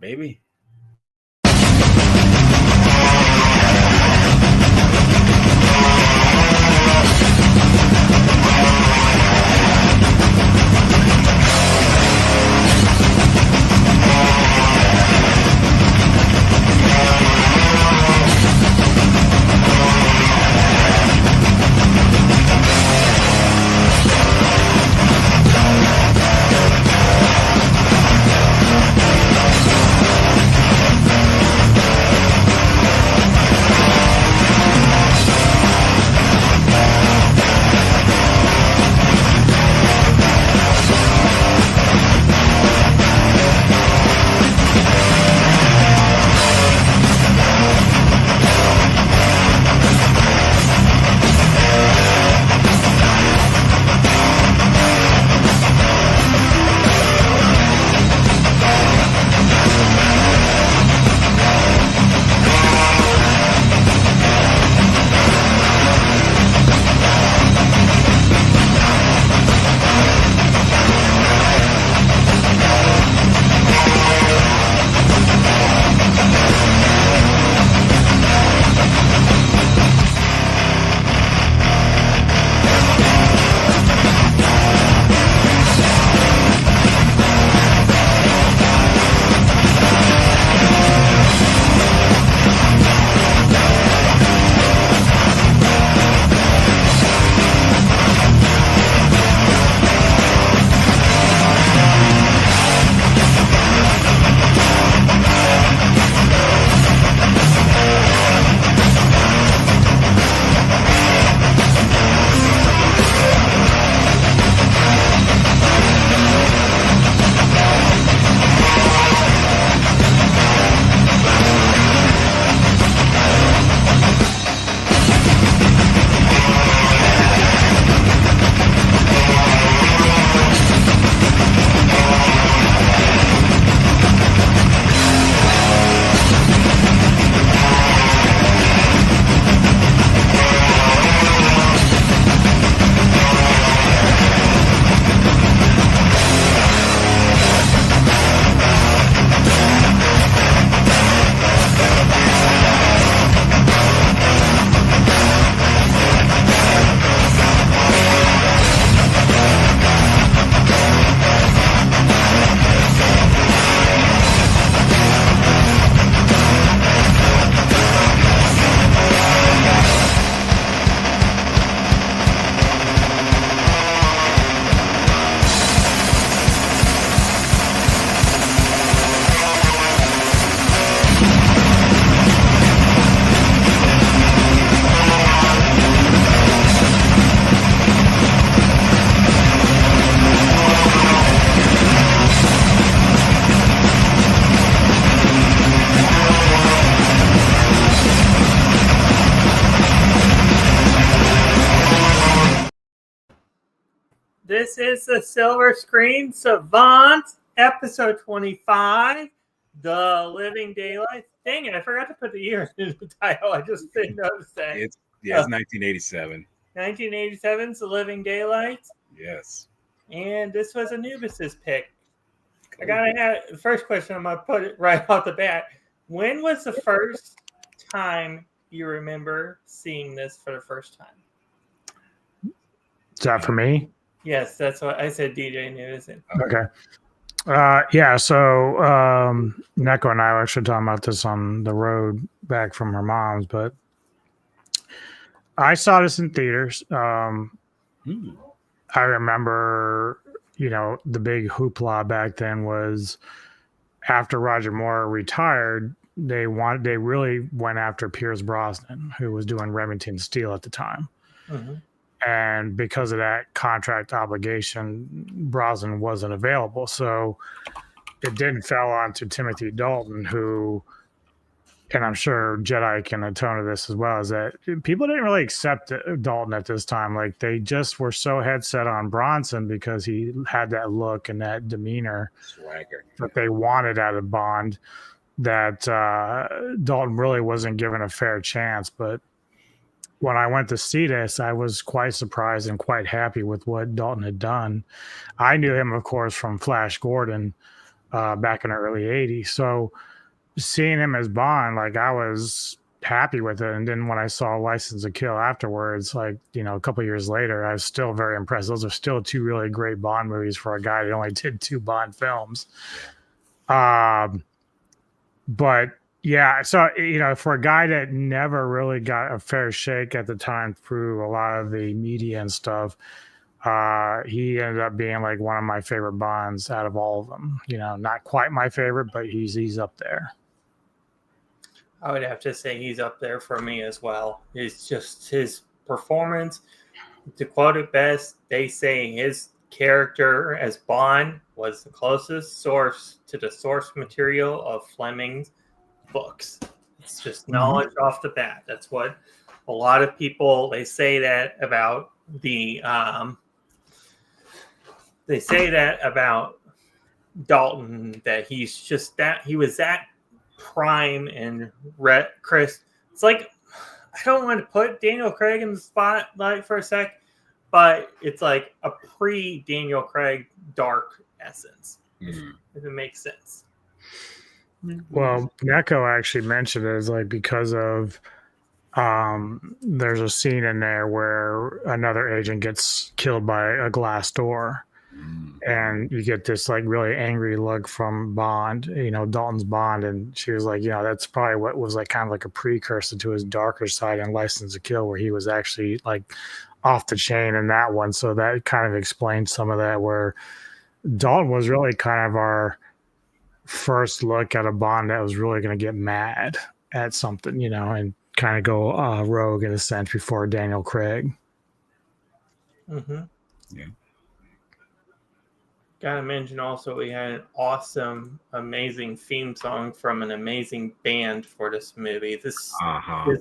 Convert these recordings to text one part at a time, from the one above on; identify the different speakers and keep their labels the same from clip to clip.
Speaker 1: baby.
Speaker 2: This is the Silver Screen Savants, episode 25, The Living Daylights. Dang it, I forgot to put the year in the title. I just didn't notice that.
Speaker 1: It's 1987.
Speaker 2: 1987's The Living Daylights.
Speaker 1: Yes.
Speaker 2: And this was Anubis's pick. I gotta have the first question. I'm gonna put it right off the bat. When was the first time you remember seeing this for the first time?
Speaker 3: Is that for me?
Speaker 2: Yes, that's what I said. DJ Anubis.
Speaker 3: Okay. Yeah. So Neko and I were actually talking about this on the road back from her mom's, but I saw this in theaters. I remember, the big hoopla back then was after Roger Moore retired, they really went after Pierce Brosnan, who was doing Remington Steel at the time. Mm-hmm. And because of that contract obligation, Brosnan wasn't available. So it then fell onto Timothy Dalton, who, and I'm sure Jedi can atone to this as well, is that people didn't really accept Dalton at this time. Like, they just were so head set on Bronson because he had that look and that demeanor that they wanted out of Bond, that Dalton really wasn't given a fair chance. But when I went to see this, I was quite surprised and quite happy with what Dalton had done. I knew him, of course, from Flash Gordon, back in the early 80s. So seeing him as Bond, like I was happy with it. And then when I saw License to Kill afterwards, like, you know, a couple of years later, I was still very impressed. Those are still two really great Bond movies for a guy that only did 2 Bond films. But yeah, so, you know, for a guy that never really got a fair shake at the time through a lot of the media and stuff, he ended up being like one of my favorite Bonds out of all of them. You know, not quite my favorite, but he's up there.
Speaker 2: I would have to say he's up there for me as well. It's just his performance. To quote it best, they say his character as Bond was the closest source to the source material of Fleming's books. It's just knowledge off the bat. That's what a lot of people, they say that about Dalton, that he's just that, he was that prime and Chris. It's like, I don't want to put Daniel Craig in the spotlight for a sec, but it's like a pre-Daniel Craig dark essence, if it makes sense.
Speaker 3: Well, Neko actually mentioned it as like because of there's a scene in there where another agent gets killed by a glass door. And you get this like really angry look from Bond, you know, Dalton's Bond. And she was like, you know, that's probably what was like kind of like a precursor to his darker side in License to Kill, where he was actually like off the chain in that one. So that kind of explains some of that, where Dalton was really kind of our first look at a Bond that was really going to get mad at something, you know, and kind of go rogue in a sense before Daniel Craig.
Speaker 1: Yeah.
Speaker 2: Gotta mention also, we had an awesome, amazing theme song from an amazing band for this movie. This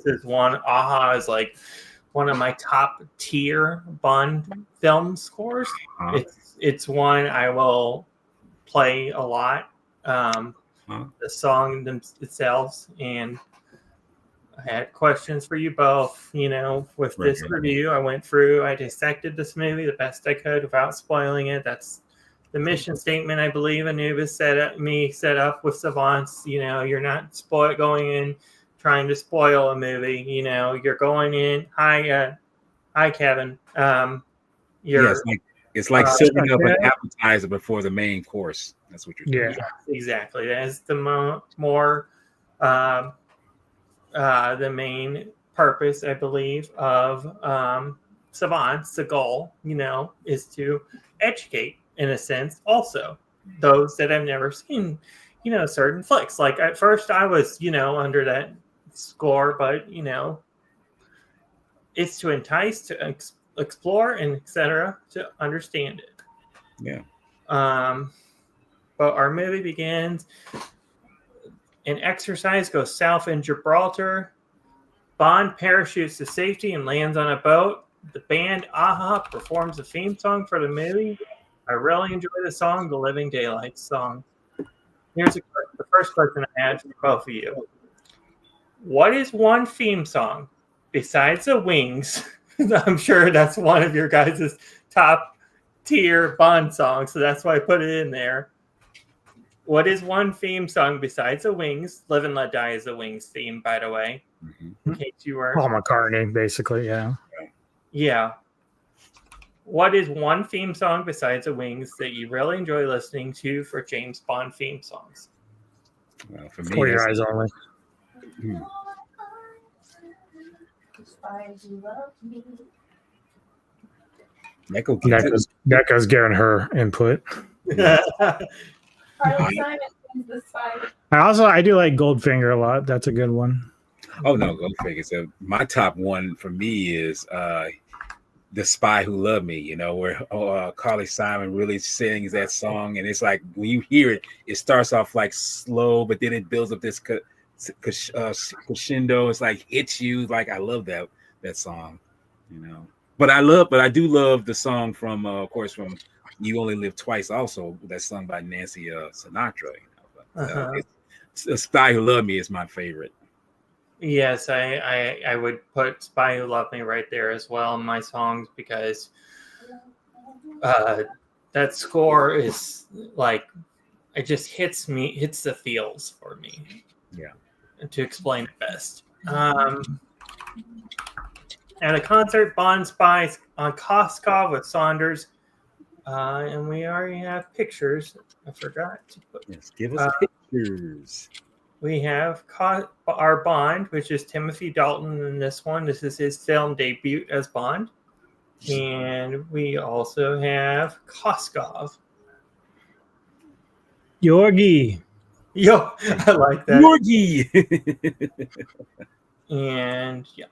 Speaker 2: is one. Aha is like one of my top tier Bond film scores. It's one I will play a lot. The song itself, and I had questions for you both. You know, with this review, I dissected this movie the best I could without spoiling it. That's the mission statement, I believe, Anubis set up with Savants. You know, you're not going in trying to spoil a movie. You know, you're going in. Hi, Kevin.
Speaker 1: It's like serving up an appetizer before the main course. That's what you're doing.
Speaker 2: Yeah, exactly. That's the more the main purpose, I believe, of Savants. The goal, you know, is to educate, in a sense, also those that have never seen, you know, certain flicks. Like at first I was, you know, under that score, but, you know, it's to entice, to explore, and etc., to understand it.
Speaker 1: Yeah.
Speaker 2: But our movie begins. An exercise goes south in Gibraltar. Bond parachutes to safety and lands on a boat. The band Aha performs the theme song for the movie. I really enjoy the song, The Living Daylights song. Here's the first question I had for both of you. What is one theme song besides the Wings? I'm sure that's one of your guys' top tier Bond songs, so that's why I put it in there. What is one theme song besides the Wings? Live and Let Die is the Wings theme, by the way. In case you were...
Speaker 3: Paul McCartney, basically, yeah.
Speaker 2: Yeah. What is one theme song besides the Wings that you really enjoy listening to for James Bond theme songs?
Speaker 1: Well, for me,
Speaker 3: For Your Eyes Only. Neko's giving her input. I do like Goldfinger a lot. That's a good one.
Speaker 1: Oh no, Goldfinger. So my top one for me is The Spy Who Loved Me, you know, where Carly Simon really sings that song. And it's like, when you hear it, it starts off like slow, but then it builds up this crescendo. It's like, hits you. Like, I love that song, you know. But I do love the song from, of course, from You Only Live Twice also. That's sung by Nancy Sinatra, you know. But, The Spy Who Loved Me is my favorite.
Speaker 2: Yes, I would put Spy Who Loved Me right there as well in my songs, because that score is like it just hits the feels for me.
Speaker 1: Yeah.
Speaker 2: To explain it best. At a concert, Bond spies on Koskov with Saunders. And we already have pictures. I forgot to put.
Speaker 1: Yes, give us pictures.
Speaker 2: We have our Bond, which is Timothy Dalton in this one. This is his film debut as Bond. And we also have Koskov.
Speaker 3: Georgi.
Speaker 2: Yo, I like that.
Speaker 1: Georgi.
Speaker 2: And yeah.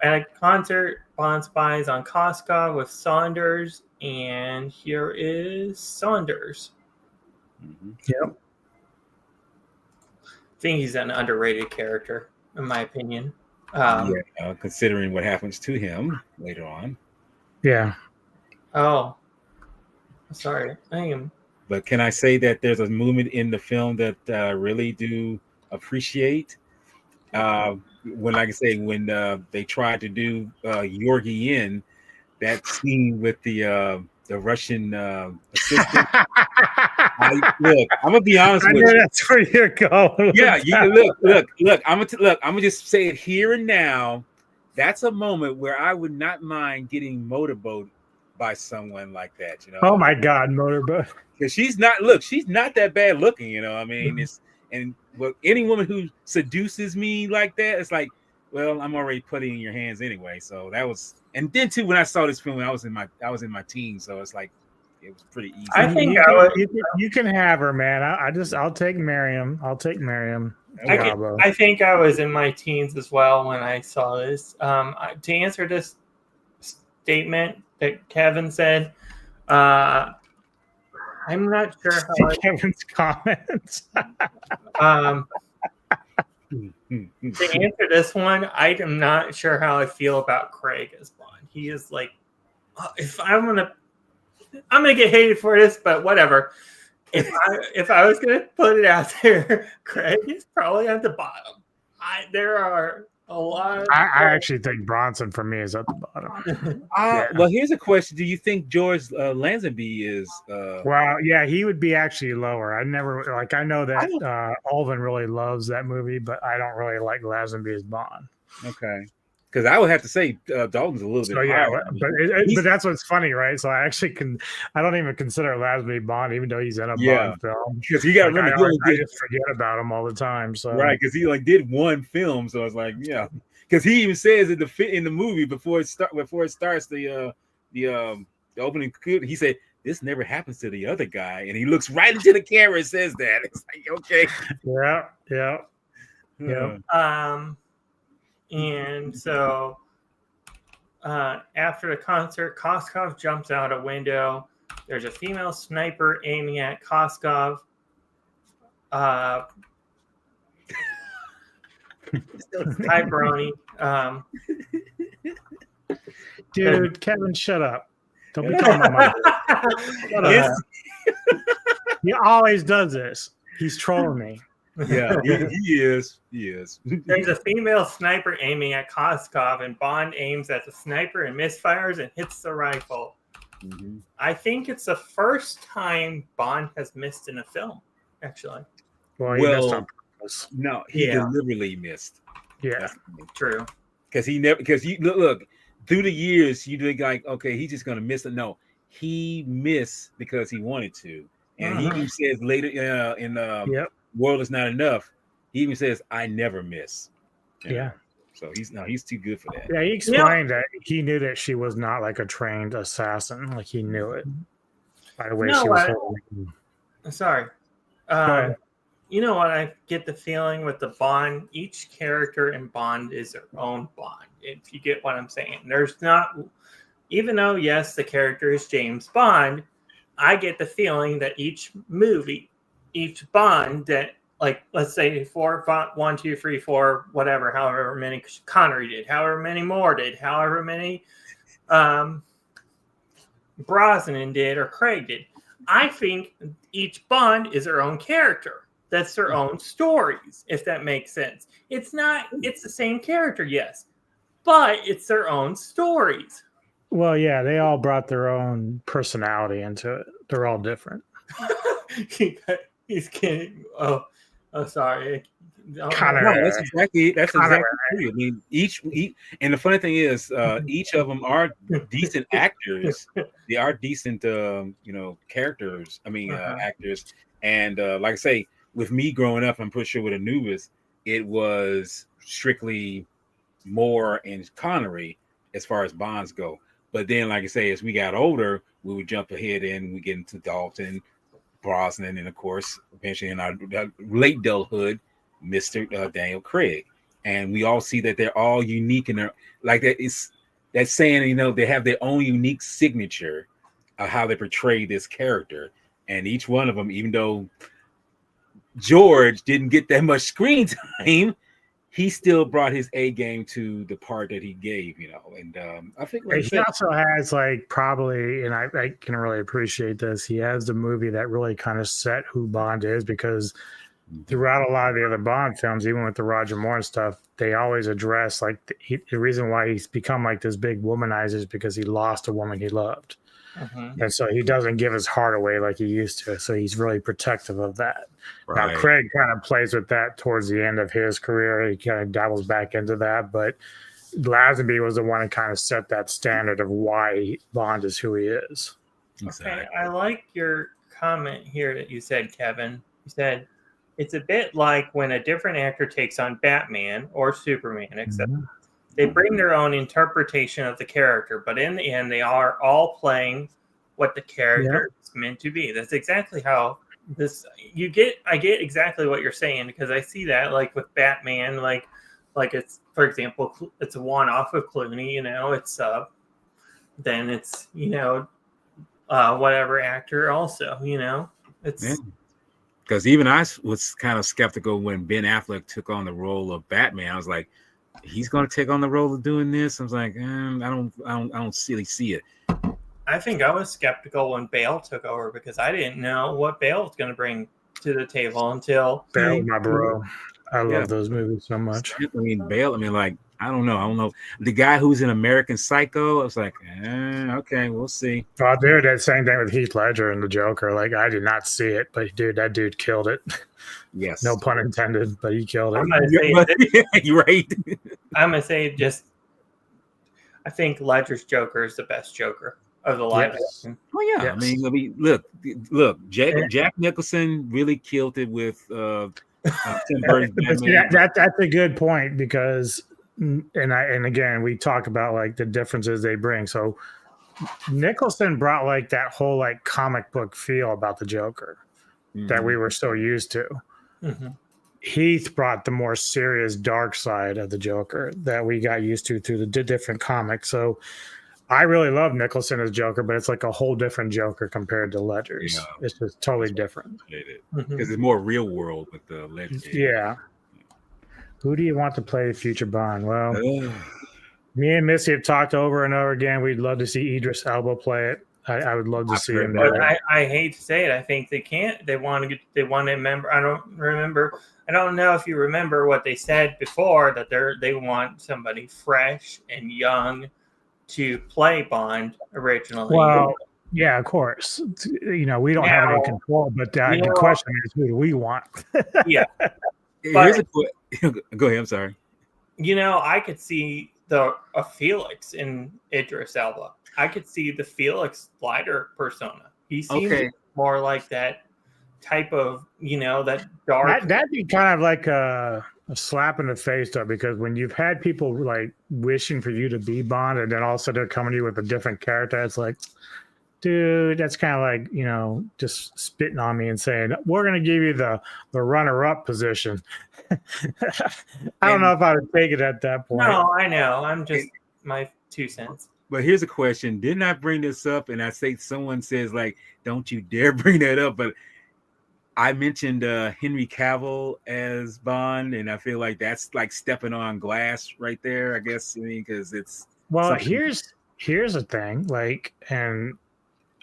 Speaker 2: At a concert, Bond spies on Koskov with Saunders. And here is Saunders.
Speaker 1: Mm-hmm.
Speaker 3: Yep.
Speaker 2: I think he's an underrated character, in my opinion.
Speaker 1: Considering what happens to him later on.
Speaker 3: Yeah.
Speaker 2: Oh, sorry. I am.
Speaker 1: But can I say that there's a movement in the film that really do appreciate? When they tried to do Georgi in that scene with the Russian assistant. I'm gonna be honest with you.
Speaker 3: That's where you're going.
Speaker 1: Yeah, look. I'm gonna just say it here and now. That's a moment where I would not mind getting motorboated by someone like that.
Speaker 3: Oh my God, motorboat.
Speaker 1: Because she's not that bad looking. I mean, any woman who seduces me like that, it's like, well, I'm already putting in your hands anyway. So that was, and then too, when I saw this film, I was in my teens, so it's like it was pretty easy.
Speaker 2: I think
Speaker 3: you can have her, man. I'll take Miriam. I'll take Miriam.
Speaker 2: I think I was in my teens as well when I saw this. To answer this statement that Kevin said, I'm not sure how
Speaker 3: Kevin's comments.
Speaker 2: To answer this one, I am not sure how I feel about Craig as Bond. He is like, if I'm gonna get hated for this, but whatever. If I was gonna put it out there, Craig is probably at the bottom. There are a lot.
Speaker 3: I actually think Bronson for me is at the bottom.
Speaker 1: Well, here's a question: do you think George Lazenby is?
Speaker 3: Well, yeah, he would be actually lower. I know that Alvin really loves that movie, but I don't really like Lazenby as Bond.
Speaker 1: Okay. Because I would have to say Dalton's a little bit higher.
Speaker 3: But that's what's funny, right? So I don't even consider Lazenby Bond, even though he's in a Bond film.
Speaker 1: Because he got
Speaker 3: I just forget about him all the time. So
Speaker 1: right, because he did one film, so I was like, yeah. Because he even says in the movie before it starts the opening, he said, "This never happens to the other guy," and he looks right into the camera and says that. It's like, okay,
Speaker 3: yeah.
Speaker 2: And so after the concert, Koskov jumps out a window. There's a female sniper aiming at Koskov. Pepperoni.
Speaker 3: Dude, Kevin, shut up. Don't be talking about my He always does this. He's trolling me.
Speaker 1: Yeah, he is.
Speaker 2: There's a female sniper aiming at Koskov, and Bond aims at the sniper and misfires and hits the rifle.
Speaker 1: Mm-hmm.
Speaker 2: I think it's the first time Bond has missed in a film, actually.
Speaker 3: Well, he missed on purpose.
Speaker 1: No, he deliberately missed.
Speaker 3: Yeah,
Speaker 2: true.
Speaker 1: Because you look through the years, you think like, okay, he's just gonna miss it. No, he missed because he wanted to, and he even says later in World Is Not Enough, he even says, "I never miss."
Speaker 3: Yeah.
Speaker 1: So he's too good for that.
Speaker 3: Yeah, he explained that he knew that she was not like a trained assassin. Like he knew it by the way she was holding.
Speaker 2: Sorry. You know what? I get the feeling with the Bond, each character in Bond is their own Bond. If you get what I'm saying. There's not, even though, yes, the character is James Bond, I get the feeling that each movie, each Bond that, like, let's say 1, 2, 3, 4, whatever, however many Connery did, however many Moore did, however many Brosnan did or Craig did. I think each Bond is their own character. That's their own stories, if that makes sense. It's the same character, yes, but it's their own stories.
Speaker 3: Well, yeah, they all brought their own personality into it. They're all different.
Speaker 2: He's kidding. Oh, sorry.
Speaker 3: Connor.
Speaker 1: No, that's exactly true. I mean, each and the funny thing is, each of them are decent actors. They are decent, characters. I mean, actors. And like I say, with me growing up, I'm pretty sure with Anubis, it was strictly Moore and Connery as far as Bonds go. But then, like I say, as we got older, we would jump ahead and we get into Dalton, Brosnan, and of course, eventually in our late adulthood, Mr. Daniel Craig. And we all see that they're all unique in their, like that is that saying, they have their own unique signature of how they portray this character. And each one of them, even though George didn't get that much screen time, he still brought his A game to the part that he gave, and I think
Speaker 3: he also has probably, and I can really appreciate this, he has the movie that really kind of set who Bond is, because throughout a lot of the other Bond films, even with the Roger Moore and stuff, they always address the reason why he's become this big womanizer is because he lost a woman he loved. And so he doesn't give his heart away like he used to. So he's really protective of that. Right. Now, Craig kind of plays with that towards the end of his career. He kind of dabbles back into that. But Lazenby was the one who kind of set that standard of why Bond is who he is.
Speaker 2: Okay, I like your comment here that you said, Kevin. You said, it's a bit like when a different actor takes on Batman or Superman, except they bring their own interpretation of the character, but in the end, they are all playing what the character is meant to be. That's exactly how I get exactly what you're saying, because I see that with Batman, like it's, for example, it's a one-off of Clooney, it's then it's whatever actor also, it's.
Speaker 1: Because even I was kind of skeptical when Ben Affleck took on the role of Batman. I was like, he's going to take on the role of doing this. I was like, I don't really see it.
Speaker 2: I think I was skeptical when Bale took over, because I didn't know what Bale was going to bring to the table until
Speaker 3: Bale, my bro. I love those movies so much.
Speaker 1: I mean, Bale. I mean, I don't know. The guy who's in American Psycho, I was like, okay, we'll see.
Speaker 3: Oh, dude, that same thing with Heath Ledger and the Joker. I did not see it, but dude, that dude killed it.
Speaker 1: Yes.
Speaker 3: No pun intended, but he killed it.
Speaker 2: I'm gonna say
Speaker 1: you're right.
Speaker 2: I'm gonna say I think Ledger's Joker is the best Joker of the live action.
Speaker 1: Oh yeah. Yes. I mean, look, Jack Nicholson really killed it with Tim Burton's Batman.
Speaker 3: That's a good point, because and again, we talk about the differences they bring. So Nicholson brought that whole comic book feel about the Joker that we were so used to. Heath brought the more serious dark side of the Joker that we got used to through the different comics. So I really love Nicholson as Joker, but it's a whole different Joker compared to Ledger's. Yeah. It's just totally different.
Speaker 1: Because it's more real world with the Ledger.
Speaker 3: Yeah. Who do you want to play the future Bond? Well, me and Missy have talked over and over again. We'd love to see Idris Elba play it. I would love to see him.
Speaker 2: But I hate to say it. I think they can't. They want to remember. I don't know if you remember what they said before, that they want somebody fresh and young to play Bond originally.
Speaker 3: Well, yeah, of course. We don't have any control, but the question is, who do we want?
Speaker 2: Yeah.
Speaker 1: Go ahead. I'm sorry.
Speaker 2: I could see a Felix in Idris Elba. I could see the Felix Leiter persona. He seems more like that type of, that dark.
Speaker 3: That'd be kind of like a slap in the face, though, because when you've had people wishing for you to be Bond, and then all of a sudden they're coming to you with a different character, it's like, dude, that's kind of just spitting on me and saying, we're going to give you the runner-up position. I don't know if I would take it at that point.
Speaker 2: No, I know. I'm just my 2 cents.
Speaker 1: But here's a question. Didn't I bring this up? And I say someone says, don't you dare bring that up. But I mentioned Henry Cavill as Bond, and I feel like that's stepping on glass right there, I guess, because it's...
Speaker 3: Well, here's the thing. And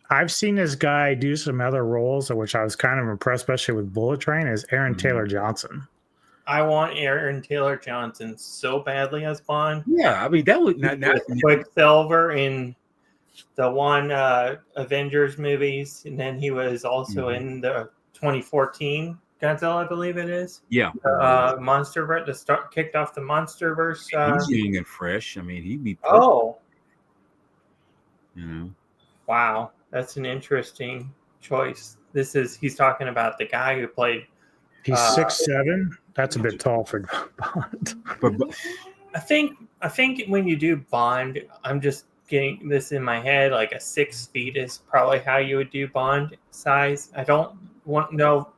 Speaker 3: I've seen this guy do some other roles, which I was kind of impressed, especially with Bullet Train, is Aaron Taylor Johnson.
Speaker 2: I want Aaron Taylor Johnson so badly as Bond.
Speaker 1: Yeah, I mean, that would not
Speaker 2: Quicksilver in the one Avengers movies, and then he was also in the 2014 Godzilla, I believe it is.
Speaker 1: Yeah.
Speaker 2: Monsterverse, kicked off the Monsterverse.
Speaker 1: He's young and fresh. I mean, he'd be perfect.
Speaker 2: Oh,
Speaker 1: You know.
Speaker 2: wow, that's an interesting choice. He's talking about the guy who played.
Speaker 3: He's 6'7". That's a bit tall for Bond.
Speaker 1: But
Speaker 2: I think when you do Bond, I'm just getting this in my head. Like a 6 feet is probably how you would do Bond size. I don't know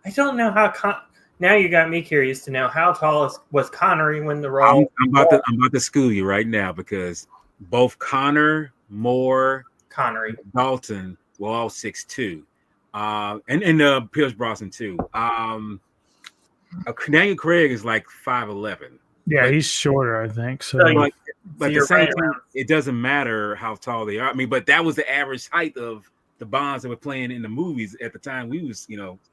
Speaker 2: how. Now you got me curious to know how tall was Connery when the role.
Speaker 1: I'm about to school you right now because both Connery, Dalton were all 6'2", and Pierce Brosnan too. Daniel Craig is like 5'11".
Speaker 3: Yeah, he's shorter, I think. So,
Speaker 1: but at the same time, it doesn't matter how tall they are. I mean, but that was the average height of the Bonds that were playing in the movies at the time we was,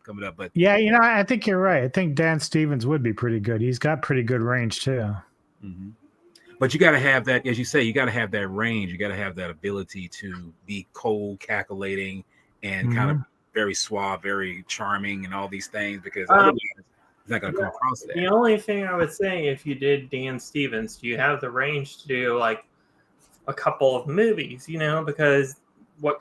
Speaker 1: coming up. But
Speaker 3: yeah, I think you're right. I think Dan Stevens would be pretty good. He's got pretty good range too.
Speaker 1: Mm-hmm. But you got to have that, as you say, you got to have that range. You got to have that ability to be cold, calculating, and kind of very suave, very charming, and all these things. Because otherwise, it's not going to come across that.
Speaker 2: The only thing I would say, if you did Dan Stevens, do you have the range to do like a couple of movies? Because what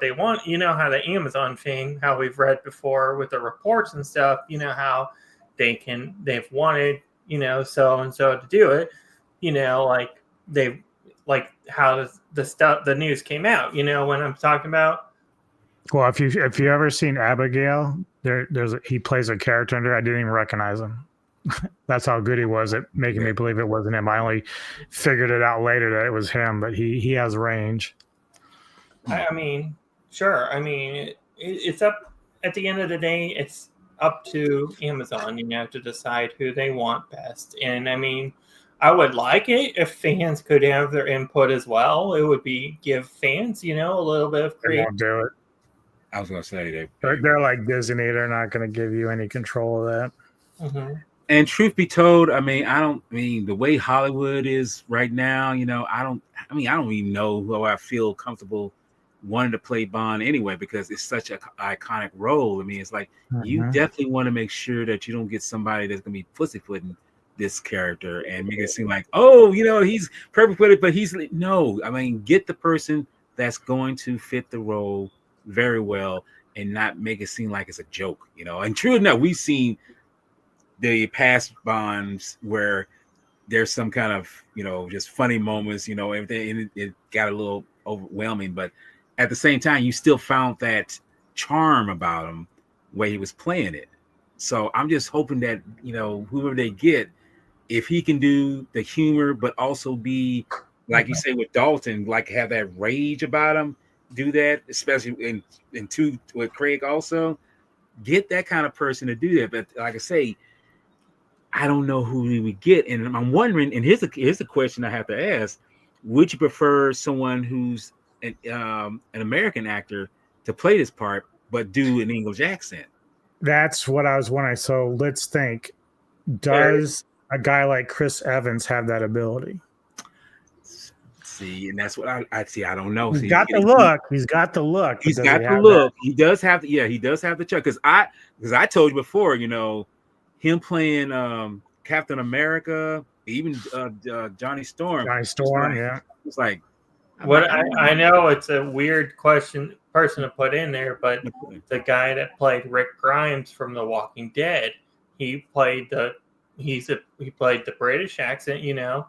Speaker 2: they want, how the Amazon thing, how we've read before with the reports and stuff, how they've wanted, so and so to do it, how the news came out, when I'm talking about.
Speaker 3: Well, if you ever seen Abigail, he plays a character in there. I didn't even recognize him. That's how good he was at making me believe it wasn't him. I only figured it out later that it was him, but he has range.
Speaker 2: I mean, sure. I mean, it's up at the end of the day. It's up to Amazon, to decide who they want best. And I mean, I would like it if fans could have their input as well. It would give fans, a little bit of
Speaker 3: They won't do it.
Speaker 1: I was going to say
Speaker 3: they're like Disney. They're not going to give you any control of that.
Speaker 2: Mm-hmm.
Speaker 1: And truth be told, the way Hollywood is right now, I don't even know who I feel comfortable wanting to play Bond anyway, because it's such an iconic role. I mean, it's like you definitely want to make sure that you don't get somebody that's going to be pussyfooting this character and make it seem like, he's perfect with it, but get the person that's going to fit the role very well and not make it seem like it's a joke, And true enough, we've seen the past Bonds where there's some kind of, just funny moments, everything, it got a little overwhelming, but at the same time, you still found that charm about him where he was playing it. So I'm just hoping that, whoever they get, if he can do the humor, but also be, like you say with Dalton, like have that rage about him, do that, especially in two with Craig also, get that kind of person to do that. But like I say, I don't know who we would get. And I'm wondering, and here's a question I have to ask. Would you prefer someone who's an American actor to play this part, but do an English accent?
Speaker 3: That's what I was wondering. So let's think. Does a guy like Chris Evans have that ability?
Speaker 1: See, and that's what I see. I don't know.
Speaker 3: He's got the look. He's got the look.
Speaker 1: He does have he does have the chuck. Because I told you before, him playing Captain America, even Johnny Storm.
Speaker 3: Yeah.
Speaker 1: It's like
Speaker 2: I know it's a weird person to put in there, but the guy that played Rick Grimes from The Walking Dead, he played the British accent.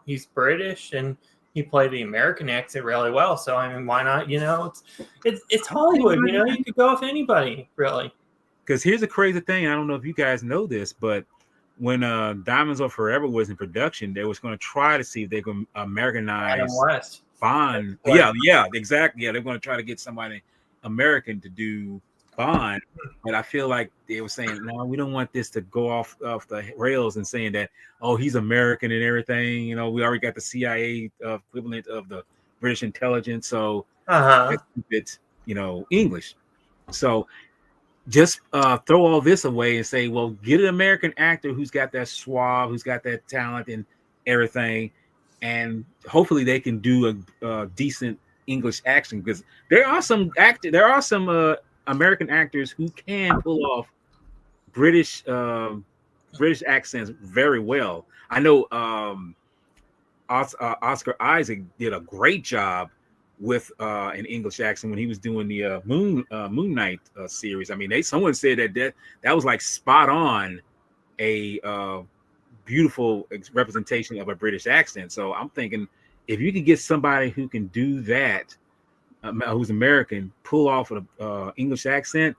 Speaker 2: He's British and he played the American accent really well. So I mean, why not? It's Hollywood. You could go with anybody, really.
Speaker 1: Because here's a crazy thing. I don't know if you guys know this, but when Diamonds Are Forever was in production, they was going to try to see if they could Americanize Bond. Yeah, exactly. Yeah, they're going to try to get somebody American to do Bond. But I feel like they were saying, no, we don't want this to go off the rails and saying that, he's American and everything. We already got the CIA equivalent of the British intelligence. So it's, English. So just throw all this away and say, well, get an American actor who's got that suave, who's got that talent and everything. And hopefully they can do a decent English accent, because there are some American actors who can pull off British British accents very well. I know Oscar Isaac did a great job with an English accent when he was doing the Moon Knight series. I mean, someone said that was like spot on a beautiful representation of a British accent. So I'm thinking if you can get somebody who can do that, who's American, pull off an English accent,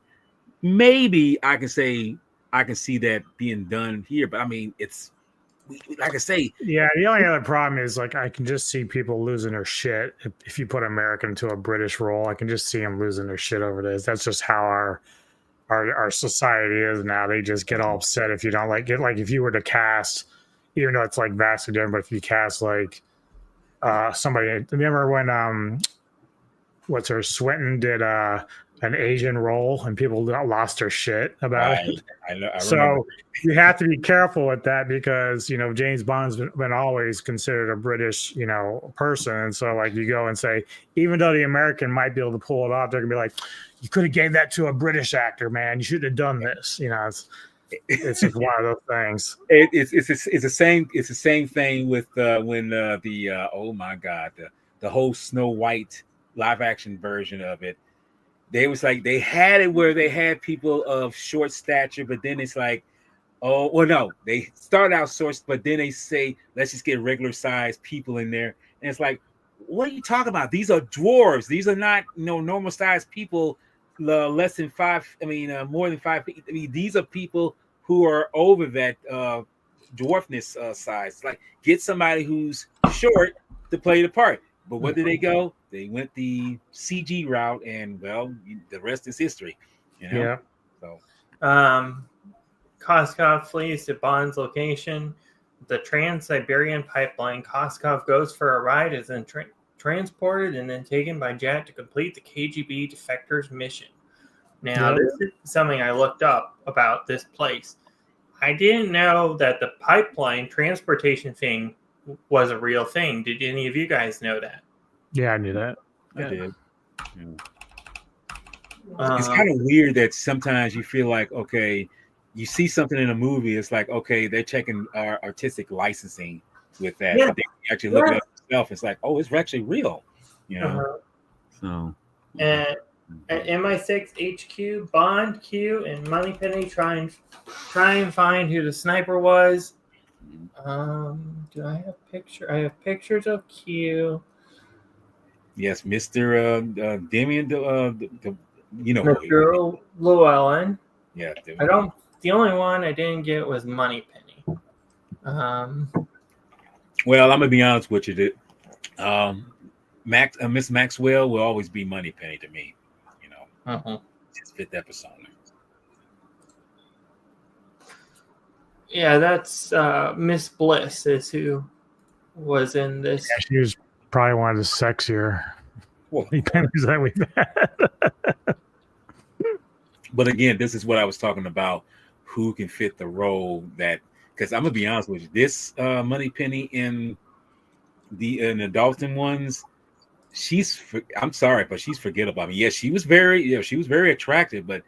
Speaker 1: maybe I can see that being done here. But I mean, it's like I say.
Speaker 3: Yeah, the only other problem is like I can just see people losing their shit if you put American into a British role. I can just see them losing their shit over this. That's just how our society is now. They just get all upset if you don't like it. Like if you were to cast, even though it's like vastly different, but if you cast like somebody, remember when what's her Swinton did an Asian role and people lost their shit about it. I so you have to be careful with that because, you know, James Bond's been always considered a British, you know, person. And so like you go and say, even though the American might be able to pull it off, they're gonna be like, you could have gave that to a British actor, man. You should have done this. You know, it's just one of those things.
Speaker 1: It's the same thing with when oh my God, the whole Snow White live action version of it. They was like they had it where they had people of short stature, but then it's like, oh well, no, they start out short, but then they say let's just get regular sized people in there, and it's like, what are you talking about? These are dwarves. These are not normal sized people, less than 5. I mean, more than 5 feet. I mean, these are people who are over that dwarfness size. Like get somebody who's short to play the part. But where did they go? They went the CG route, and well, the rest is history. You know?
Speaker 3: Yeah.
Speaker 1: So,
Speaker 2: Koskov flees to Bond's location, the Trans-Siberian pipeline. Koskov goes for a ride, is then transported and then taken by jet to complete the KGB defector's mission. Now, This is something I looked up about this place. I didn't know that the pipeline transportation thing was a real thing. Did any of you guys know that?
Speaker 3: Yeah, I knew that.
Speaker 1: I did. Yeah. It's kind of weird that sometimes you feel like, okay, you see something in a movie, it's like, okay, they're checking our artistic licensing with that.
Speaker 2: Yeah.
Speaker 1: But they actually look it up yourself. It's like, oh, it's actually real. You know.
Speaker 2: So at MI6 HQ, Bond, Q, and Moneypenny try and find who the sniper was. Do I have picture? I have pictures of Q.
Speaker 1: Yes, Mr. Damien, you know,
Speaker 2: Mr. Llewellyn.
Speaker 1: Yeah,
Speaker 2: the only one I didn't get was Moneypenny.
Speaker 1: Well, I'm gonna be honest with you. Miss Maxwell will always be Moneypenny to me. You know, just fit that persona.
Speaker 2: Yeah, that's Miss Bliss is who was in this.
Speaker 3: Yeah, she was probably one of the sexier pennies that we've had.
Speaker 1: But again, this is what I was talking about. Who can fit the role that? Because I'm gonna be honest with you, this Moneypenny in the Dalton ones, I'm sorry, but she's forgettable. I mean, yes, she was very attractive, but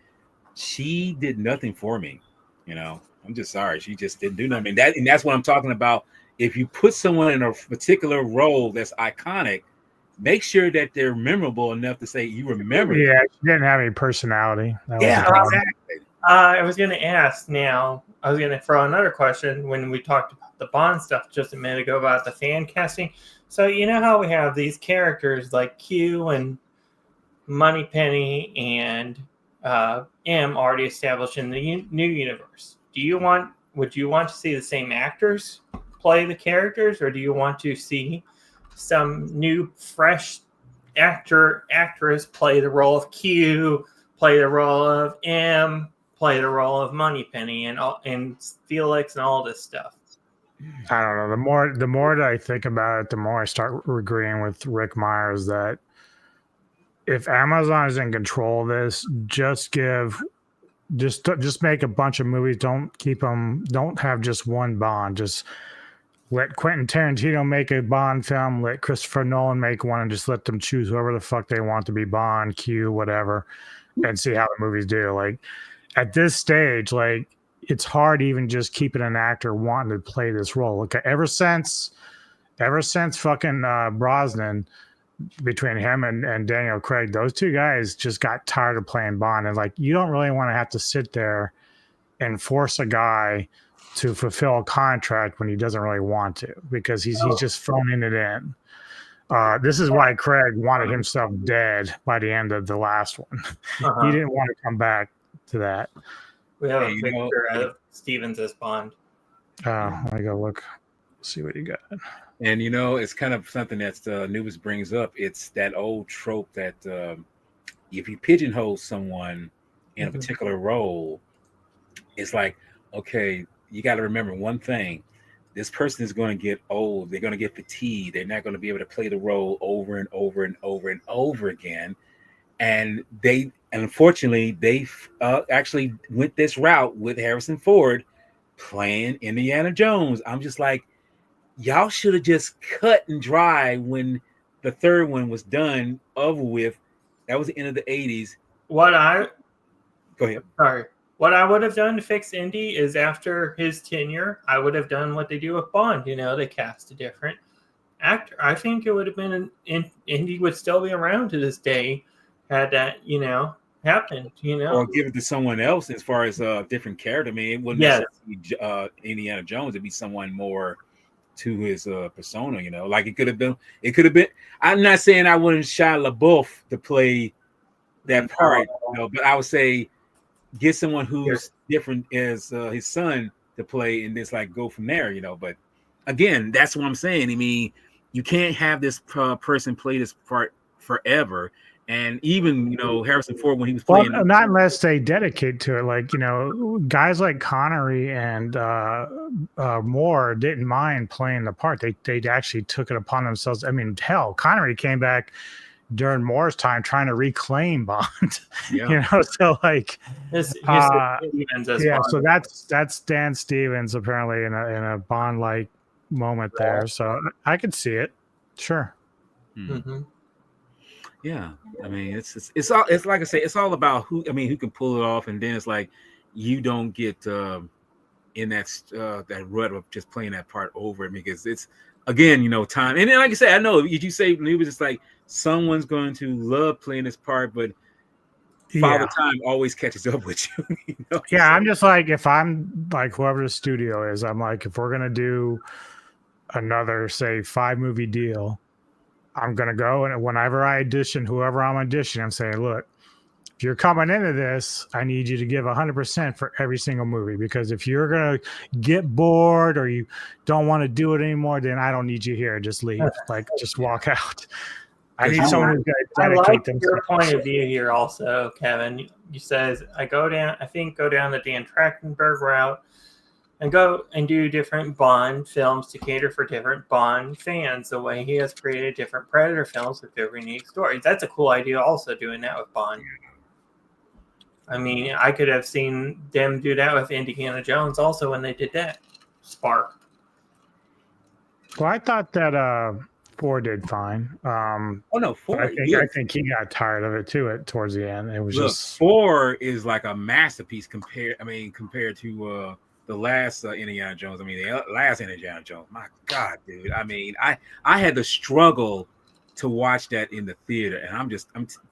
Speaker 1: she did nothing for me. You know. I'm just sorry. She just didn't do nothing. And that's what I'm talking about. If you put someone in a particular role that's iconic, make sure that they're memorable enough to say you remember.
Speaker 3: Yeah, she didn't have any personality.
Speaker 1: Exactly.
Speaker 2: I was going to ask now. I was going to throw another question when we talked about the Bond stuff just a minute ago about the fan casting. So you know how we have these characters like Q and Moneypenny and M already established in the new universe. Would you want to see the same actors play the characters, or do you want to see some new, fresh actress play the role of Q, play the role of M, play the role of Moneypenny and Felix and all this stuff?
Speaker 3: I don't know. The more that I think about it, the more I start agreeing with Rick Myers that if Amazon is in control of this, just make a bunch of movies. Don't have just one Bond. Just let Quentin Tarantino make a Bond film. Let Christopher Nolan make one, and just let them choose whoever the fuck they want to be Bond, Q, whatever. and see how the movies do. Like at this stage, like it's hard even just keeping an actor wanting to play this role. Like ever since fucking Brosnan, between him and Daniel Craig, those two guys just got tired of playing Bond. And like, you don't really want to have to sit there and force a guy to fulfill a contract when he doesn't really want to, because he's just phoning it in. This is why Craig wanted himself dead by the end of the last one. He didn't want to come back to that.
Speaker 2: We have a picture of Stevens as Bond.
Speaker 3: Let me go look, see what you got.
Speaker 1: And it's kind of something that Anubis brings up. It's that old trope that if you pigeonhole someone in a particular role, it's like, okay, you got to remember one thing: this person is going to get old. They're going to get fatigued. They're not going to be able to play the role over and over and over and over again. And unfortunately, they actually went this route with Harrison Ford playing Indiana Jones. I'm just like, y'all should have just cut and dry when the third one was done, over with. That was the end of the 80s.
Speaker 2: Go ahead. Sorry. What I would have done to fix Indy is, after his tenure, I would have done what they do with Bond. They cast a different actor. I think it would have been Indy would still be around to this day had that, happened,
Speaker 1: Or give it to someone else as far as a different character. I mean, it wouldn't necessarily be Indiana Jones. It'd be someone more to his persona, like it could have been. I'm not saying I wouldn't Shia LaBeouf to play that part, but I would say get someone who's different as his son to play, and just like go from there, But again, that's what I'm saying. I mean, you can't have this person play this part forever. And even, Harrison Ford, when he was playing...
Speaker 3: Well, not unless they dedicate to it. Like, guys like Connery and Moore didn't mind playing the part. They actually took it upon themselves. I mean, hell, Connery came back during Moore's time trying to reclaim Bond. So like... so that's Dan Stevens apparently in a Bond-like moment there. So I could see it. Sure.
Speaker 1: Mm-hmm. Yeah, I mean, it's like I say, it's all about who can pull it off, and then it's like you don't get in that rut of just playing that part over, because it's, again, time. And then, like I said, I know you say Anubis, it's like someone's going to love playing this part, but Father Time always catches up with you.
Speaker 3: Yeah, I'm just like, if I'm like whoever the studio is, I'm like, if we're gonna do another, say, 5-movie deal, I'm going to go, and whenever I audition, whoever I'm auditioning, I'm saying, look, if you're coming into this, I need you to give 100% for every single movie, because if you're going to get bored or you don't want to do it anymore, then I don't need you here. Just leave. Like, just walk out. I need someone who's going to dedicate themselves.
Speaker 2: Your point of view here also, Kevin. You says, I go down the Dan Trachtenberg route and go and do different Bond films to cater for different Bond fans, the way he has created different Predator films with different unique stories. That's a cool idea also, doing that with Bond. I mean, I could have seen them do that with Indiana Jones also when they did that. Spark.
Speaker 3: Well, I thought that Ford did fine.
Speaker 1: Ford.
Speaker 3: I think he got tired of it too towards the end. It was just...
Speaker 1: Ford is like a masterpiece compared to the last Indiana Jones. I mean, the last Indiana Jones. My God, dude. I mean, I had to struggle to watch that in the theater, and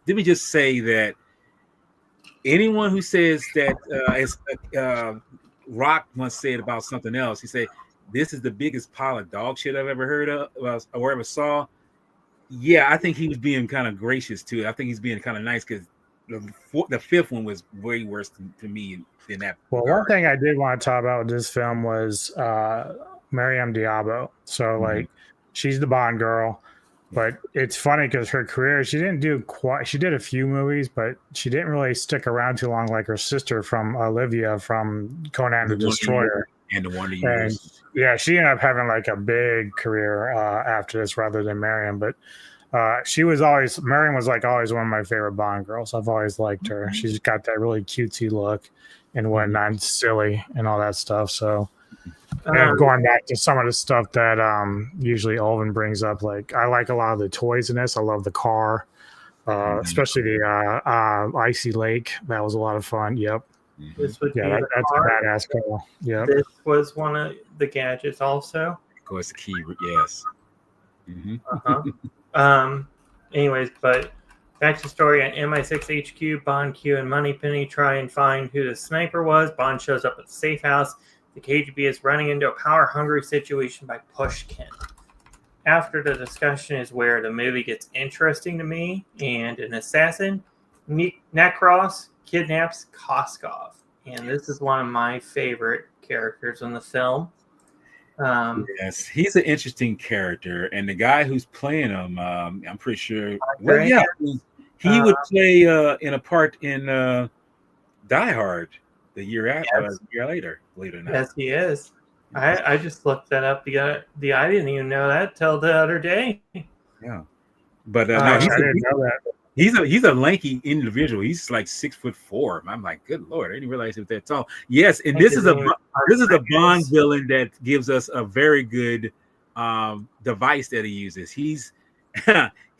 Speaker 1: let me just say that anyone who says that Rock once said about something else, he said, "This is the biggest pile of dog shit I've ever heard of or ever saw." Yeah, I think he was being kind of gracious too. I think he's being kind of nice, because the fifth one was way worse to me than that.
Speaker 3: Well, one thing I did want to talk about with this film was Miriam Diabo. So, like, she's the Bond girl, but it's funny because her career, she did a few movies, but she didn't really stick around too long, like her sister from Olivia from Conan the Destroyer.
Speaker 1: And the Wonder Years.
Speaker 3: Yeah, she ended up having like a big career after this rather than Miriam, but Miriam was like always one of my favorite Bond girls. I've always liked her. She's got that really cutesy look and whatnot, silly and all that stuff. So going back to some of the stuff that usually Olvin brings up, like I like a lot of the toys in this. I love the car. especially the Icy Lake. That was a lot of fun. Yep.
Speaker 2: This would be
Speaker 3: Yeah,
Speaker 2: the
Speaker 3: that's a
Speaker 2: car.
Speaker 3: badass car. Yeah.
Speaker 2: This was one of the gadgets also.
Speaker 1: Of course, the key. Yes.
Speaker 2: Uh-huh. Anyways, but back to the story. At MI6 HQ, Bond, Q, and Moneypenny try and find who the sniper was. Bond shows up at the safe house. The KGB is running into a power-hungry situation by Pushkin. After the discussion is where the movie gets interesting to me, and an assassin, Necros, kidnaps Koskov. And this is one of my favorite characters in the film.
Speaker 1: Yes, he's an interesting character, and the guy who's playing him, I'm pretty sure. Well, yeah, he would play in a part in Die Hard the year after, year later. Believe it or not.
Speaker 2: Yes, he is. I just looked that up. I didn't even know that till the other day.
Speaker 1: Yeah, but
Speaker 3: no, I didn't know that.
Speaker 1: He's a lanky individual. He's like 6'4". I'm like, good Lord, I didn't realize he was that tall. Yes, and this is a Bond villain that gives us a very good device that he uses. He's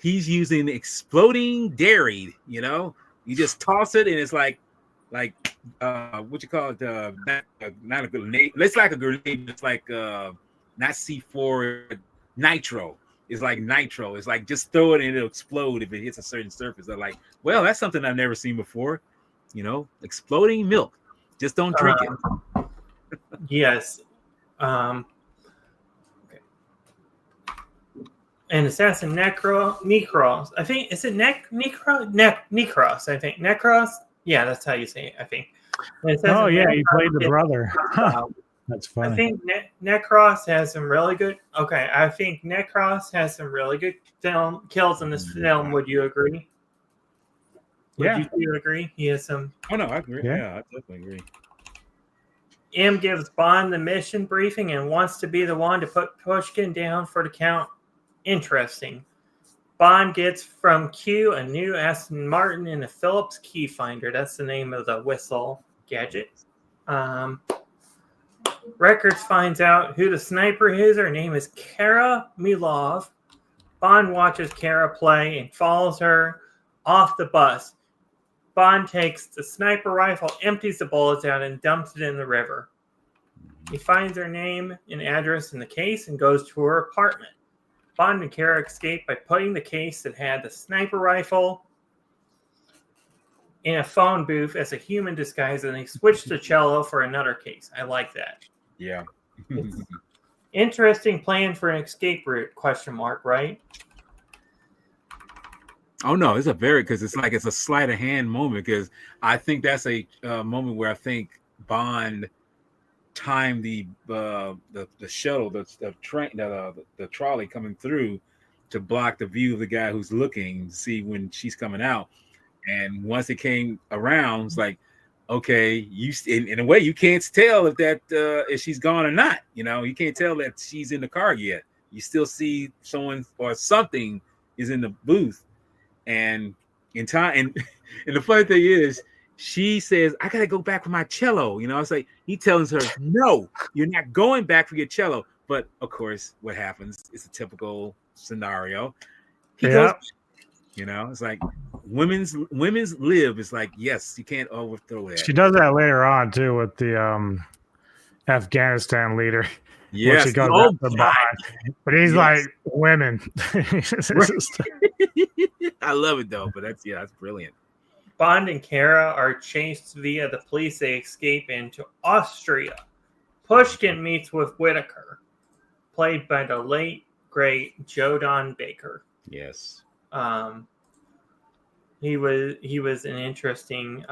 Speaker 1: using exploding dairy. You know, you just toss it and it's like what you call it? Not a grenade. It's like a grenade. It's like not C4 nitro. It's like nitro. It's like just throw it and it'll explode if it hits a certain surface. They're like, well, that's something I've never seen before. You know, exploding milk. Just don't drink it.
Speaker 2: Yes. Okay. And assassin Necros. I think is it Necros. I think Necros. Yeah, that's how you say it. I think.
Speaker 3: Oh yeah, he played the brother. That's funny.
Speaker 2: I think Necros has some really good. Okay, I think Necros has some really good kills in this film. Would you agree? Would you agree? He has some.
Speaker 1: Oh no, I agree. Yeah, I definitely agree.
Speaker 2: M gives Bond the mission briefing and wants to be the one to put Pushkin down for the count. Interesting. Bond gets from Q a new Aston Martin and a Phillips key finder. That's the name of the whistle gadget. Records finds out who the sniper is. Her name is Kara Milovy. Bond watches Kara play and follows her off the bus. Bond takes the sniper rifle, empties the bullets out, and dumps it in the river. He finds her name and address in the case and goes to her apartment. Bond and Kara escape by putting the case that had the sniper rifle in a phone booth as a human disguise, and they switch to cello for another case. I like that.
Speaker 1: Yeah.
Speaker 2: Interesting plan for an escape route, ? Right?
Speaker 1: Oh no, it's it's a sleight of hand moment, because I think that's a moment where I think Bond timed the shuttle, the train, the trolley coming through to block the view of the guy who's looking to see when she's coming out. And once it came around, it's like, okay, you in a way you can't tell if she's gone or not. You know, you can't tell that she's in the car yet. You still see someone or something is in the booth, and in time. And the funny thing is, she says, "I gotta go back for my cello." You know, it's like he tells her, "No, you're not going back for your cello." But of course, what happens? It's a typical scenario. He goes. You know, it's like women's live. It's like, yes, you can't overthrow that.
Speaker 3: She does that later on too with the Afghanistan leader.
Speaker 1: Yes,
Speaker 3: she goes after Bond. But he's like, women.
Speaker 1: I love it though, but that's brilliant.
Speaker 2: Bond and Kara are chased via the police. They escape into Austria. Pushkin meets with Whitaker, played by the late great Jodan Baker.
Speaker 1: Yes.
Speaker 2: He was an interesting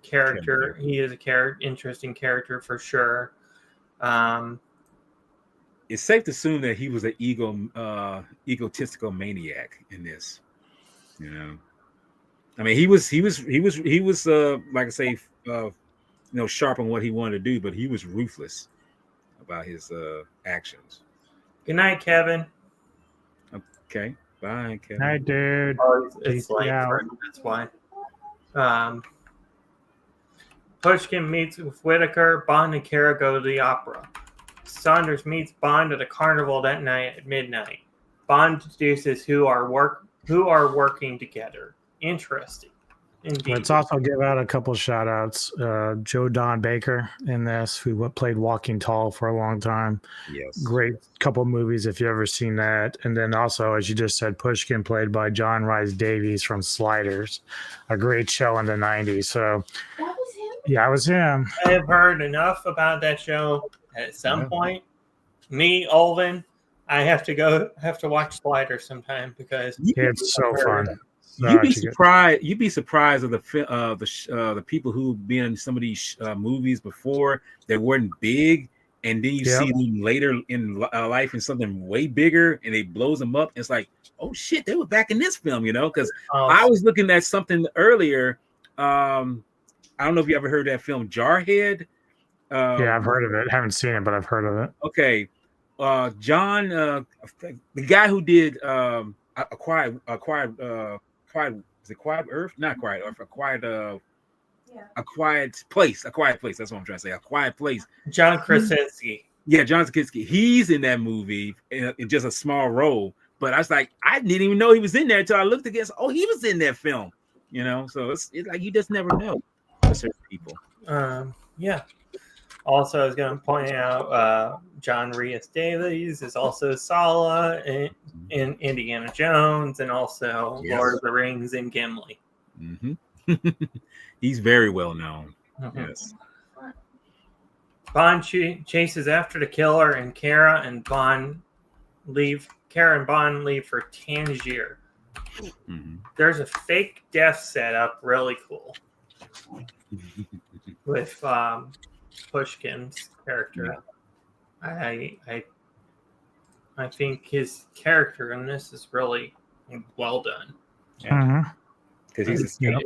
Speaker 2: character. He is interesting character for sure.
Speaker 1: It's safe to assume that he was an egotistical maniac in this. You know, I mean, he was like I say, sharp on what he wanted to do, but he was ruthless about his actions.
Speaker 2: Good night, Kevin.
Speaker 1: Okay. Bye, Kevin.
Speaker 3: Hi, dude.
Speaker 2: Oh, it's late. That's why. Pushkin meets with Whitaker. Bond and Kara go to the opera. Saunders meets Bond at a carnival that night at midnight. Bond deduces who are who are working together. Interesting. Indeed.
Speaker 3: Let's also give out a couple shout outs. Joe Don Baker in this, who played Walking Tall for a long time.
Speaker 1: Yes.
Speaker 3: Great couple movies if you ever seen that. And then also, as you just said, Pushkin, played by John Rhys Davies from Sliders. A great show in the 90s. So
Speaker 4: That was him?
Speaker 3: yeah, it was him.
Speaker 2: I have heard enough about that show. At some point, me, Olvin, I have to watch Sliders sometime because
Speaker 3: It's so fun.
Speaker 1: You'd be surprised. You'd be surprised of the people who've been in some of these movies before that weren't big, and then you see them later in life in something way bigger, and it blows them up. It's like, oh shit, they were back in this film, because I was looking at something earlier. I don't know if you ever heard that film Jarhead.
Speaker 3: Yeah, I've heard of it. Haven't seen it, but I've heard of it.
Speaker 1: Okay, John, the guy who did Acquired is it Quiet Earth? Not Quiet Earth. A Quiet Place. That's what I'm trying to say. A Quiet Place.
Speaker 2: John Krasinski.
Speaker 1: Yeah, John Krasinski. He's in that movie in just a small role. But I was like, I didn't even know he was in there until I looked against. Oh, he was in that film. So it's like you just never know for certain people.
Speaker 2: Yeah. Also, I was going to point out John Rhys Davies is also Sala in Indiana Jones, and also Lord of the Rings and Gimli.
Speaker 1: Mm-hmm. He's very well known. Mm-hmm. Yes.
Speaker 2: Bond chases after the killer, and Kara and Bond leave for Tangier. Mm-hmm. There's a fake death setup, really cool, with Pushkin's character. Yeah. I think his character in this is really well done.
Speaker 1: Yeah. Because he's a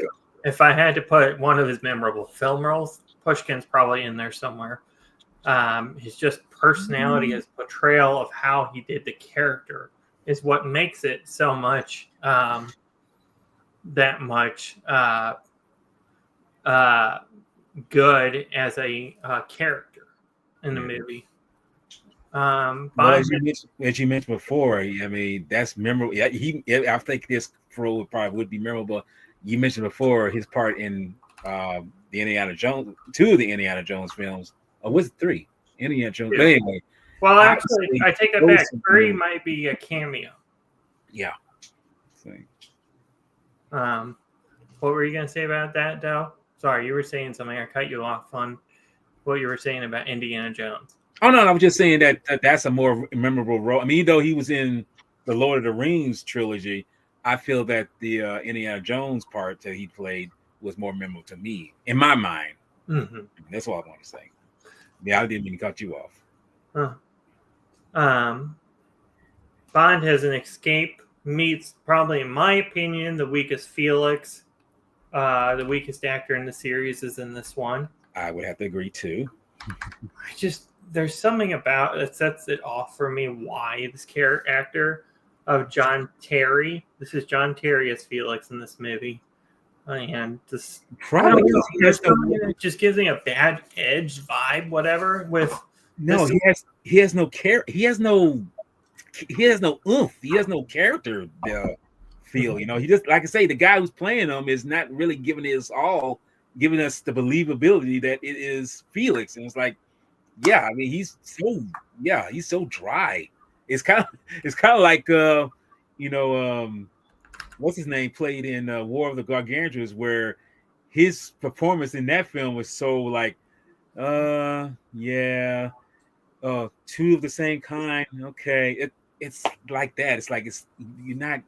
Speaker 2: If I had to put one of his memorable film roles, Pushkin's probably in there somewhere. His just personality, his portrayal of how he did the character is what makes it so much that much good as a character in the movie.
Speaker 1: As you mentioned before, I mean, that's memorable. Yeah, I think this role would be memorable. You mentioned before his part in the Indiana Jones, 2 of the Indiana Jones films. Or was it 3? Indiana Jones. Yeah. But anyway.
Speaker 2: Well, actually, I take that back. 3 might be a cameo.
Speaker 1: Yeah.
Speaker 2: What were you going to say about that, Del? Sorry, you were saying something. I cut you off on what you were saying about Indiana Jones.
Speaker 1: Oh, no, I was just saying that's a more memorable role. I mean, even though he was in the Lord of the Rings trilogy, I feel that the Indiana Jones part that he played was more memorable to me, in my mind. Mm-hmm. That's all I want to say. Yeah, I didn't mean to cut you off.
Speaker 2: Bond has an escape, meets probably, in my opinion, the weakest Felix. The weakest actor in the series is in this one.
Speaker 1: I would have to agree too.
Speaker 2: There's something about it sets it off for me why this actor of John Terry. This is John Terry as Felix in this movie. And this probably just gives me a bad edge vibe, whatever.
Speaker 1: He has no care. He has no oomph. He has no character feel. He just, like I say, the guy who's playing him is not really giving his all, giving us the believability that it is Felix. And it's like, yeah, I mean, he's so dry. It's kind of like what's his name played in War of the Gargantuans, where his performance in that film was so like, 2 of the same kind. Okay, it's like that. It's like you're not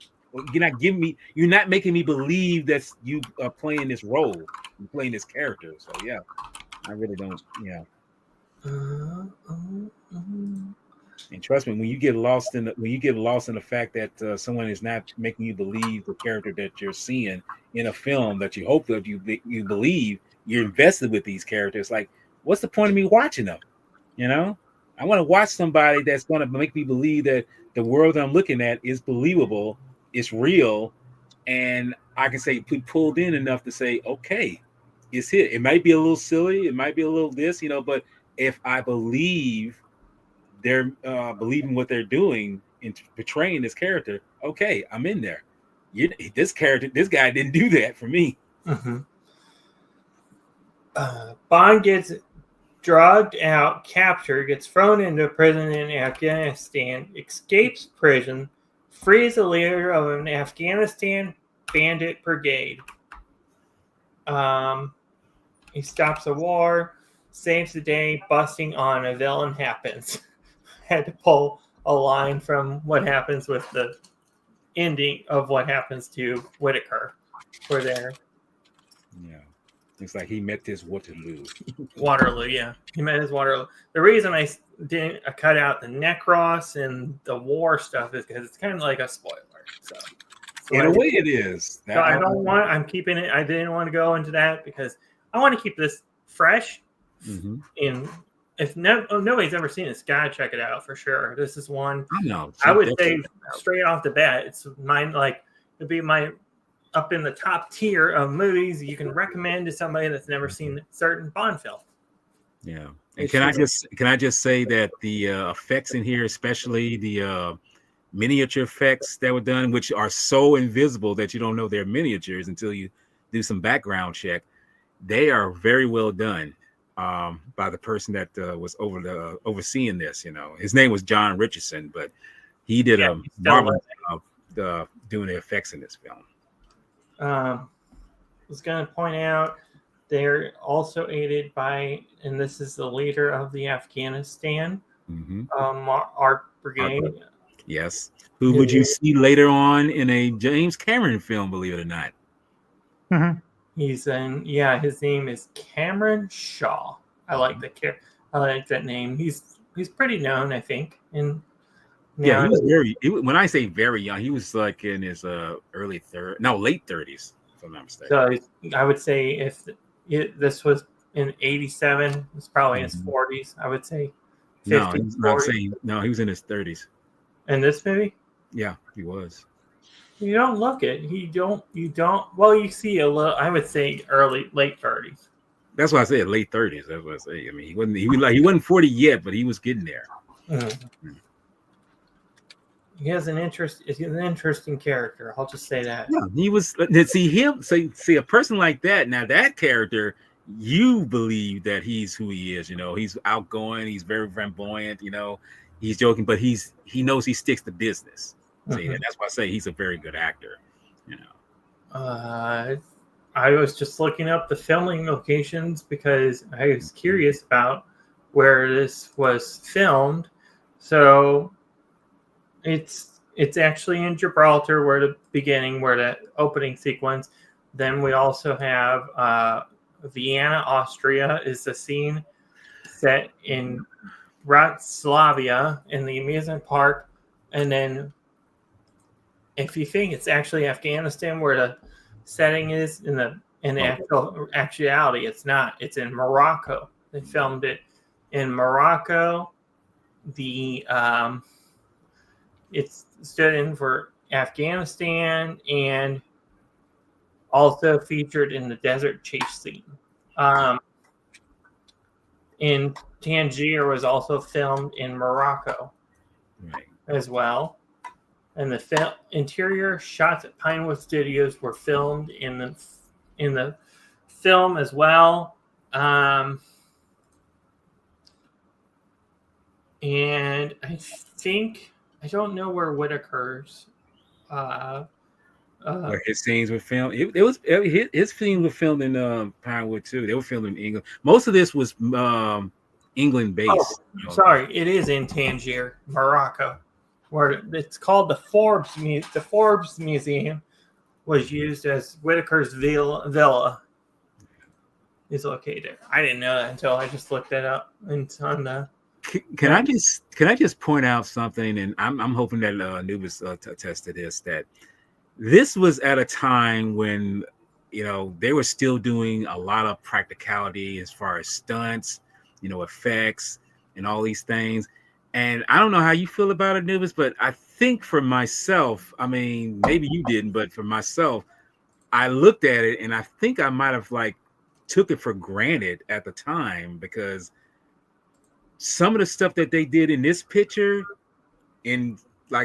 Speaker 1: making me believe that you are playing this role, you're playing this character. So yeah, I really don't. Yeah. And trust me, when you get lost in the fact that someone is not making you believe the character that you're seeing in a film that you hope that you believe, you're invested with these characters. Like, what's the point of me watching them? I want to watch somebody that's going to make me believe that the world that I'm looking at is believable, it's real, and I can say pulled in enough to say, okay, it's it. It might be a little silly, it might be a little this, but if I believe they're believing what they're doing in portraying this character, okay, I'm in there. this guy didn't do that for me.
Speaker 2: Mm-hmm. Bond gets drugged out, captured, gets thrown into prison in Afghanistan, escapes prison, frees the leader of an Afghanistan bandit brigade. He stops a war, saves the day, busting on a villain happens. Had to pull a line from what happens with the ending of what happens to Whitaker for there.
Speaker 1: Yeah. Looks like he met his Waterloo.
Speaker 2: Waterloo, yeah. He met his Waterloo. The reason I cut out the Necros and the war stuff is because it's kind of like a spoiler. So
Speaker 1: in a way it is.
Speaker 2: So I'm keeping it. I didn't want to go into that because I want to keep this fresh.
Speaker 1: Mm-hmm.
Speaker 2: If nobody's ever seen this, gotta check it out for sure. This is one
Speaker 1: I
Speaker 2: would say straight off the bat, it's mine. Like it'd be my up in the top tier of movies you can recommend to somebody that's never seen certain Bond film.
Speaker 1: Yeah, and can I just say that the effects in here, especially the miniature effects that were done, which are so invisible that you don't know they're miniatures until you do some background check, they are very well done. By the person that was overseeing this, his name was John Richardson, but he did a marvelous job doing the effects in this film.
Speaker 2: I was going to point out they're also aided by, and this is the leader of the Afghanistan art brigade.
Speaker 1: Yes, who would you see later on in a James Cameron film? Believe it or not.
Speaker 3: Mm-hmm.
Speaker 2: He's in, his name is Cameron Shaw. I like that name. He's pretty known, I think. And
Speaker 1: he was when I say very young, he was like in his late 30s, if I'm not mistaken.
Speaker 2: So I would say if this was in 87, it's probably in his 40s. I would say 50s.
Speaker 1: No, he was in his 30s.
Speaker 2: In this movie?
Speaker 1: Yeah, he was.
Speaker 2: You don't look it. You don't. Well, you see a little. I would say late 30s.
Speaker 1: That's why I said late 30s. That's what I say. I mean, he wasn't 40 yet, but he was getting there.
Speaker 2: Mm-hmm. He has an interest. He's an interesting character. I'll just say that.
Speaker 1: Yeah, he was. See him. See a person like that. Now that character, you believe that he's who he is. He's outgoing. He's very flamboyant. He's joking, but he knows he sticks to business. See, and that's why I say he's a very good actor.
Speaker 2: I was just looking up the filming locations because I was curious about where this was filmed. So it's actually in Gibraltar, where the opening sequence. Then we also have Vienna, Austria, is the scene set in Bratislava in the amusement park, and then if you think it's actually Afghanistan where the setting is in the actuality, it's not. It's in Morocco. They filmed it in Morocco. It's stood in for Afghanistan and also featured in the desert chase scene. In Tangier was also filmed in Morocco as well. And the interior shots at Pinewood Studios were filmed in the film as well. And I think, I don't know where Whitaker's
Speaker 1: where his scenes were filmed. His scenes were filmed in Pinewood too. They were filmed in England. Most of this was England based.
Speaker 2: Sorry, it is in Tangier, Morocco, where it's called the Forbes Museum. Was used as Whitaker's villa. Is located there. I didn't know that until I just looked that up. And on the.
Speaker 1: Can I just point out something? And I'm hoping that Anubis attests to this, that this was at a time when they were still doing a lot of practicality as far as stunts, effects, and all these things. And I don't know how you feel about it, Anubis, but I think for myself, I mean, maybe you didn't, but for myself, I looked at it and I think I might have took it for granted at the time, because some of the stuff that they did in this picture, in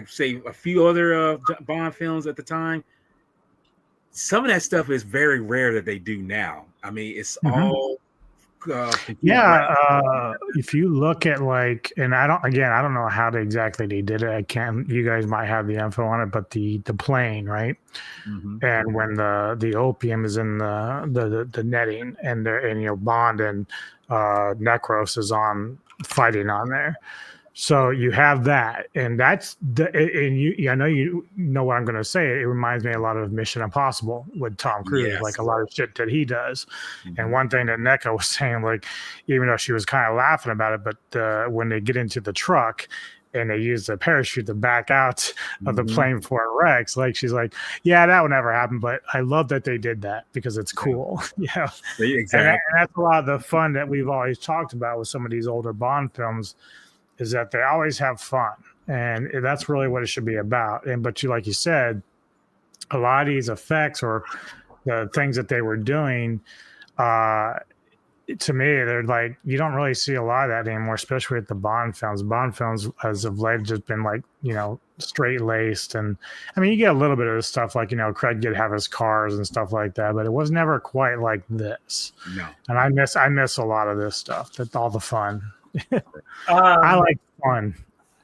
Speaker 1: say a few other Bond films at the time, some of that stuff is very rare that they do now. I mean, it's all
Speaker 3: if you look at like, and I don't know how they did it. I can't. You guys might have the info on it, but the plane, right? And when the opium is in the netting, and Bond and Necros is on fighting on there. So you have that, and that's I know you know what I'm going to say. It reminds me a lot of Mission Impossible with Tom Cruise, like a lot of shit that he does. And one thing that Neko was saying, like, even though she was kind of laughing about it, but when they get into the truck and they use the parachute to back out of the plane before it wrecks, like she's like, yeah, that would never happen. But I love that they did that because it's cool. Yeah, exactly. And that's a lot of the fun that we've always talked about with some of these older Bond films. Is that they always have fun, and that's really what it should be about. But like you said, a lot of these effects or the things that they were doing, to me, they're like, you don't really see a lot of that anymore, especially with the Bond films. Bond films, as of late, just been like, straight laced, and I mean, you get a little bit of this stuff, like Craig did have his cars and stuff like that, but it was never quite like this. No, and I miss a lot of this stuff. That's all the fun. I like fun.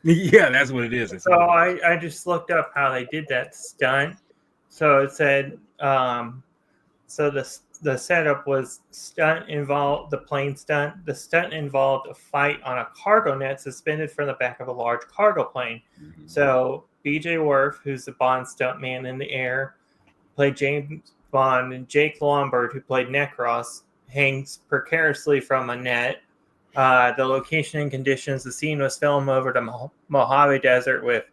Speaker 1: Yeah, that's what it is.
Speaker 2: So I just looked up how they did that stunt. So it said, so the setup was the plane stunt. The stunt involved a fight on a cargo net suspended from the back of a large cargo plane. So B.J. Worf, who's the Bond stuntman in the air, played James Bond, and Jake Lombard, who played Necros, hangs precariously from a net. The location and conditions, the scene was filmed over the Mojave Desert with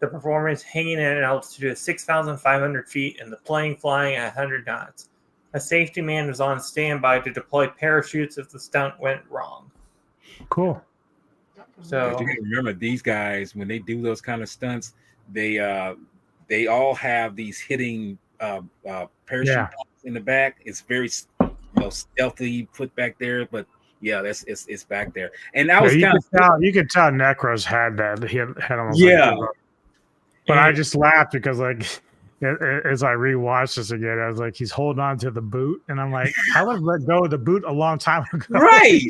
Speaker 2: the performance hanging at an altitude of 6,500 feet and the plane flying at 100 knots. A safety man was on standby to deploy parachutes if the stunt went wrong.
Speaker 3: Cool.
Speaker 1: So you can remember these guys, when they do those kind of stunts, they all have these hitting parachute in the back. It's very stealthy put back there, but yeah, it's back there. And I was
Speaker 3: you could tell Necros had that. He had almost but I just laughed because like as I rewatched this again, I was like, he's holding on to the boot, and I'm like, I would have let go of the boot a long time ago.
Speaker 1: Right.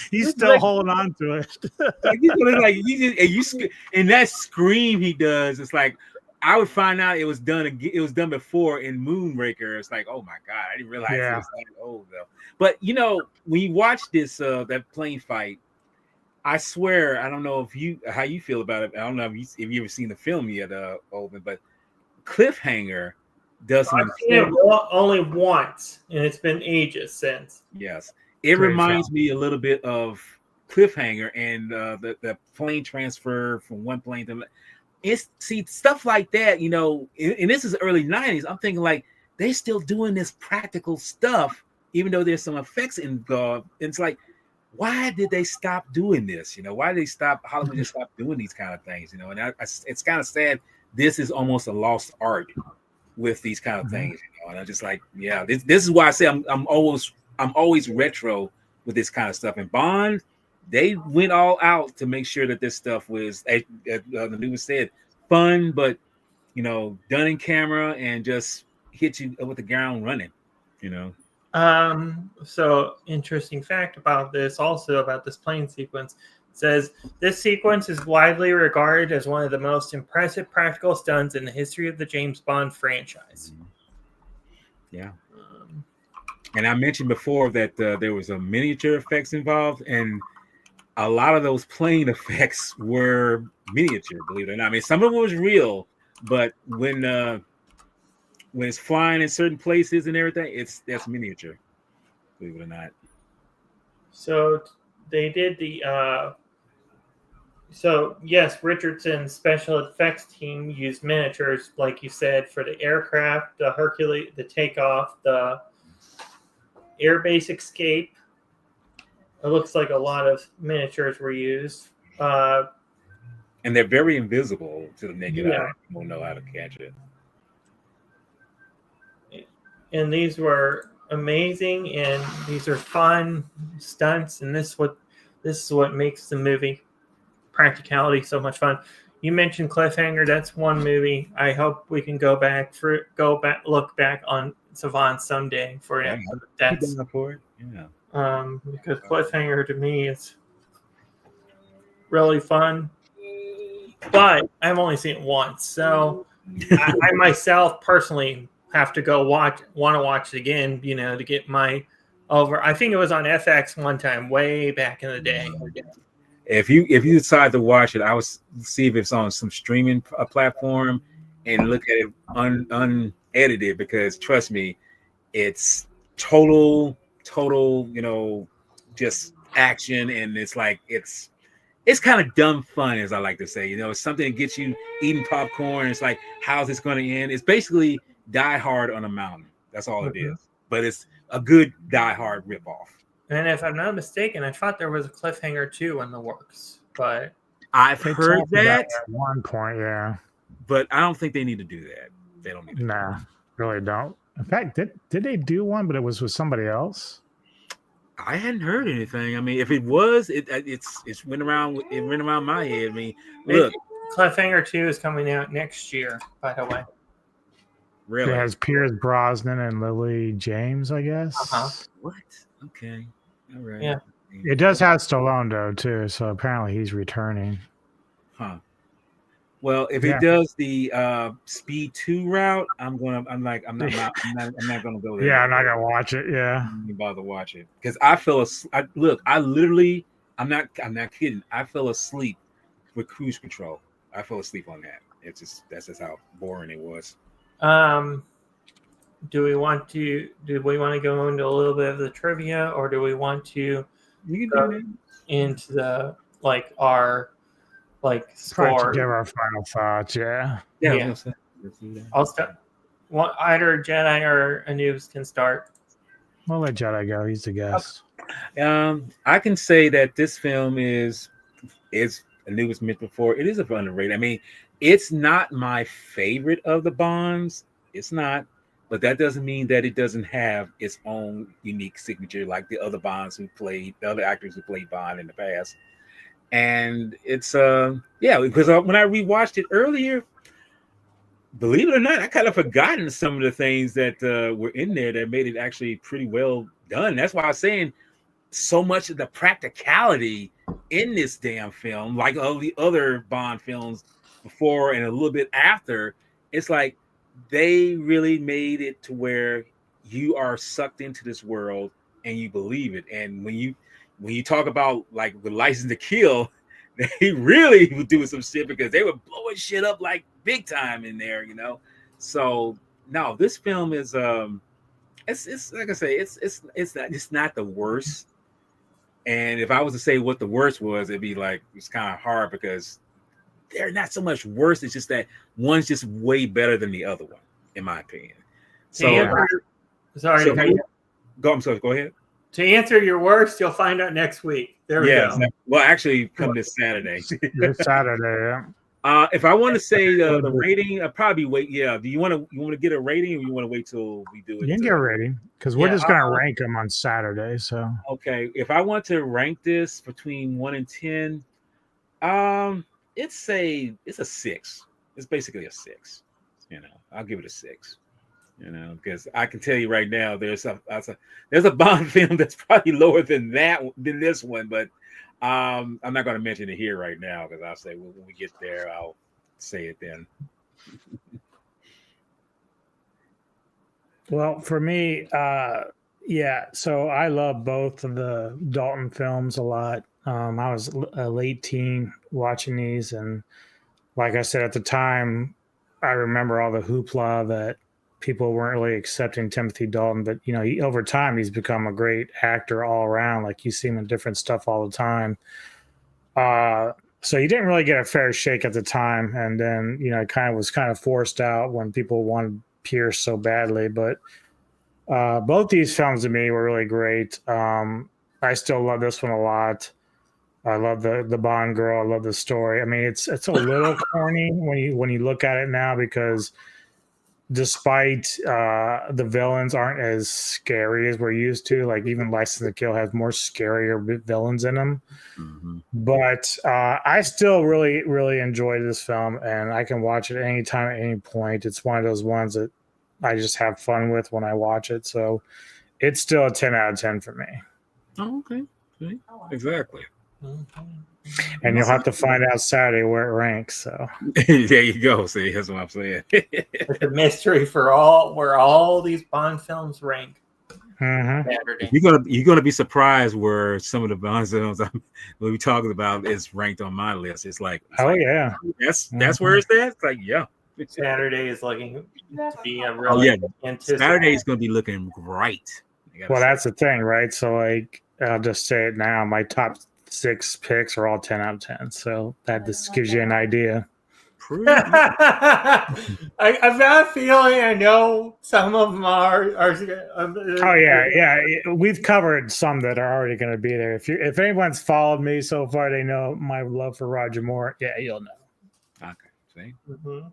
Speaker 3: He's still holding on to it.
Speaker 1: And that scream he does, it's like, I would find out it was done before in Moonraker. It's like, oh my God, I didn't realize it was that old though. But when you watch this that plane fight, I swear, I don't know how you feel about it. I don't know if you ever seen the film yet, Owen, but Cliffhanger does something.
Speaker 2: I've seen it only once, and it's been ages since.
Speaker 1: Yes, it reminds me a little bit of Cliffhanger and the plane transfer from one plane to. Stuff like that, and this is early 90s. I'm thinking like they're still doing this practical stuff, even though there's some effects involved. It's like, why did they stop doing this? Why did Hollywood just stop doing these kind of things? And it's kind of sad. This is almost a lost art with these kind of things. And I'm just like, yeah, this is why I say I'm always retro with this kind of stuff. And Bond, they went all out to make sure that this stuff was, as Anubis said, fun, but done in camera and just hit you with the ground running.
Speaker 2: So interesting fact about this, also about this plane sequence, says this sequence is widely regarded as one of the most impressive practical stunts in the history of the James Bond franchise.
Speaker 1: Yeah. And I mentioned before that there was a miniature effects involved, and a lot of those plane effects were miniature, believe it or not. I mean, some of it was real, but when it's flying in certain places and everything, that's miniature, believe it or not.
Speaker 2: So they did the so yes, Richardson's special effects team used miniatures, like you said, for the aircraft, the Hercules, the takeoff, the airbase escape. It looks like a lot of miniatures were used.
Speaker 1: And they're very invisible to the naked eye. You won't know how to catch it.
Speaker 2: And these were amazing, and these are fun stunts, and this is what makes the movie practicality so much fun. You mentioned Cliffhanger. That's one movie. I hope we can look back on Savants someday for it. That's
Speaker 1: for it. Yeah.
Speaker 2: Because Cliffhanger to me is really fun, but I've only seen it once, so I myself personally have to want to watch it again, to get my over. I think it was on FX one time, way back in the day.
Speaker 1: If you decide to watch it, I would see if it's on some streaming platform and look at it unedited, because trust me, it's total, just action, and it's like it's kind of dumb fun, as I like to say. It's something that gets you eating popcorn. It's like, how's this going to end? It's basically Die Hard on a mountain. That's all it is. But it's a good Die Hard ripoff.
Speaker 2: And if I'm not mistaken, I thought there was a Cliffhanger 2 in the works, but
Speaker 1: I've heard that
Speaker 3: at one point, yeah.
Speaker 1: But I don't think they need to do that. They don't need to.
Speaker 3: Nah, really don't. In fact, did they do one, but it was with somebody else?
Speaker 1: I hadn't heard anything. I mean, if it was, it went around my head. I mean, look,
Speaker 2: Cliffhanger 2 is coming out next year, by the way.
Speaker 1: Really?
Speaker 3: It has Pierce Brosnan and Lily James, I guess.
Speaker 1: What? Okay. All right.
Speaker 2: Yeah.
Speaker 3: It does have Stallone though too, so apparently he's returning.
Speaker 1: Huh. Well, if it does the Speed 2 route, I'm not gonna go there.
Speaker 3: Yeah, I'm not gonna watch it. Yeah.
Speaker 1: I'm not bother watch it because I'm not kidding. I fell asleep with Cruise Control. I fell asleep on that. That's just how boring it was.
Speaker 2: Do we want to go into a little bit of the trivia, or do we want to go into the our score?
Speaker 3: Give our final thoughts. Yeah.
Speaker 2: I'll start. Either Jedi or Anubis can start.
Speaker 3: We'll let Jedi go. He's the guest.
Speaker 1: I can say that this film is Anubis mentioned before. It is a underrated. I mean, it's not my favorite of the Bonds. It's not. But that doesn't mean that it doesn't have its own unique signature, like the other Bonds the other actors who played Bond in the past. And it's because when I rewatched it earlier, believe it or not, I kind of forgotten some of the things that were in there that made it actually pretty well done. That's why I was saying so much of the practicality in this damn film, like all the other Bond films before and a little bit after, it's like they really made it to where you are sucked into this world and you believe it. And when you talk about like the License to Kill, they really were doing some shit because they were blowing shit up like big time in there, So no, this film is it's like I say, it's not the worst. And if I was to say what the worst was, it'd be like it's kind of hard because they're not so much worse. It's just that one's just way better than the other one, in my opinion. So, go ahead.
Speaker 2: To answer your worst, you'll find out next week. There we go.
Speaker 1: Well, actually, come this Saturday.
Speaker 3: This Saturday,
Speaker 1: yeah. If I want to say the rating, I'd probably wait. Yeah. Do you want to get a rating, or you want to wait till we do it?
Speaker 3: You can get a rating because we're just gonna rank them on Saturday. So
Speaker 1: okay, if I want to rank this between 1 and 10, it's a 6. It's basically a 6. I'll give it a 6. Because I can tell you right now, there's a Bond film that's probably lower than this one, but I'm not going to mention it here right now because I'll say when we get there, I'll say it then.
Speaker 3: Well, for me, so I love both of the Dalton films a lot. I was a late teen watching these, and like I said at the time, I remember all the hoopla that people weren't really accepting Timothy Dalton, but over time he's become a great actor all around. Like you see him in different stuff all the time. So he didn't really get a fair shake at the time, and then it was kind of forced out when people wanted Pierce so badly. But both these films to me were really great. I still love this one a lot. I love the Bond girl. I love the story. I mean, it's a little corny when you look at it now because despite the villains aren't as scary as we're used to. Like even License to Kill has more scarier villains in them.
Speaker 1: Mm-hmm.
Speaker 3: But I still really, really enjoy this film, and I can watch it anytime, at any point. It's one of those ones that I just have fun with when I watch it. So it's still a 10 out of 10 for me.
Speaker 1: Oh, okay. See? Exactly.
Speaker 3: And you'll have to find out Saturday where it ranks. So
Speaker 1: there you go. See, that's what I'm saying.
Speaker 2: It's a mystery where all these Bond films rank. Saturday.
Speaker 1: You're gonna be surprised where some of the Bond films we'll be talking about is ranked on my list. It's like,
Speaker 3: yeah,
Speaker 1: that's where it's at. It's like, yeah.
Speaker 2: Saturday is looking to be a really
Speaker 1: Saturday is gonna be looking great.
Speaker 3: Well, that's the thing, right? So like, I'll just say it now. My top 6 picks are all 10 out of 10. So that just gives you an idea.
Speaker 2: I've got a feeling I know some of them are
Speaker 3: oh yeah. We've covered some that are already going to be there. If anyone's followed me so far, they know my love for Roger Moore. Yeah, you'll know.
Speaker 1: Okay. See?
Speaker 2: Mm-hmm.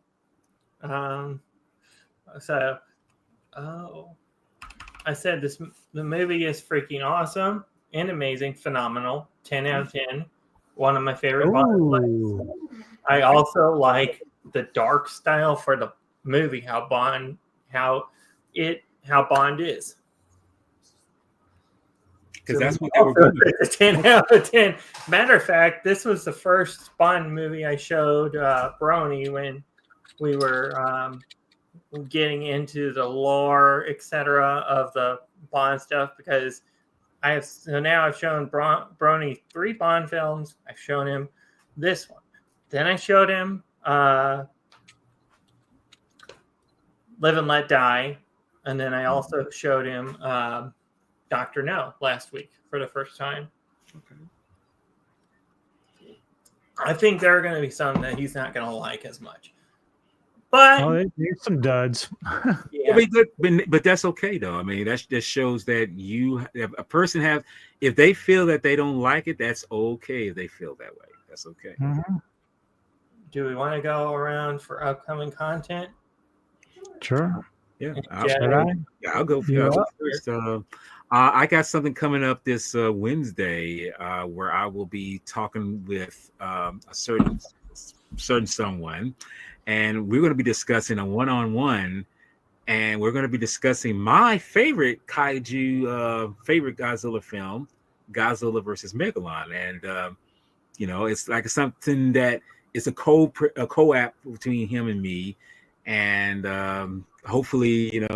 Speaker 2: I said the movie is freaking awesome and amazing, phenomenal. 10 out of 10. One of my favorite Bond flicks. I also like the dark style for the movie, how Bond is.
Speaker 1: Because that's what they were doing.
Speaker 2: 10 out of 10. Matter of fact, this was the first Bond movie I showed Brony when we were getting into the lore, etc., of the Bond stuff, because now I've shown Brony 3 Bond films. I've shown him this one. Then I showed him Live and Let Die. And then I also showed him Dr. No last week for the first time. Okay. I think there are going to be some that he's not going to like as much. But
Speaker 3: there's some duds.
Speaker 1: Yeah. But that's okay though. I mean, that just shows that a person if they feel that they don't like it, that's okay if they feel that way. That's okay.
Speaker 3: Mm-hmm.
Speaker 2: Do we want to go around for upcoming content?
Speaker 3: Sure.
Speaker 1: Yeah. I'll go first. I got something coming up this Wednesday where I will be talking with a certain someone. And we're going to be discussing a one-on-one, and we're going to be discussing my favorite kaiju, favorite Godzilla film, Godzilla versus Megalon. And, it's like something that it's a co-op between him and me. And hopefully,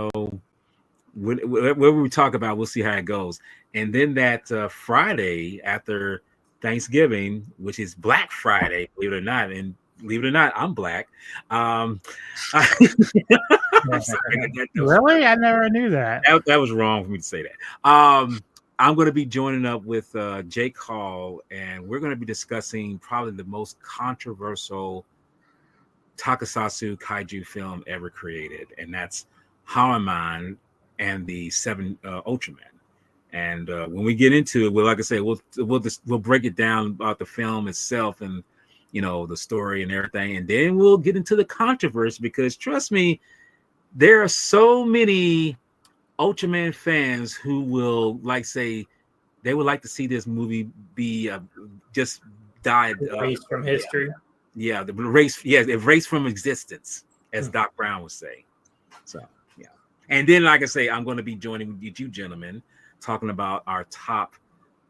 Speaker 1: whatever we talk about, we'll see how it goes. And then that Friday after Thanksgiving, which is Black Friday, believe it or not, and believe it or not, I'm black. I'm sorry,
Speaker 3: really? I never knew that.
Speaker 1: That was wrong for me to say that. I'm going to be joining up with Jake Hall, and we're going to be discussing probably the most controversial tokusatsu kaiju film ever created, and that's Hanuman and the 7 Ultramen. And when we get into it, like I say, we'll break it down about the film itself and the story and everything, and then we'll get into the controversy, because trust me, there are so many Ultraman fans who will they would like to see this movie be just died
Speaker 2: erased from history.
Speaker 1: Yeah, erased from existence, as Doc Brown would say. So yeah, and then like I say, I'm going to be joining with you gentlemen, talking about our top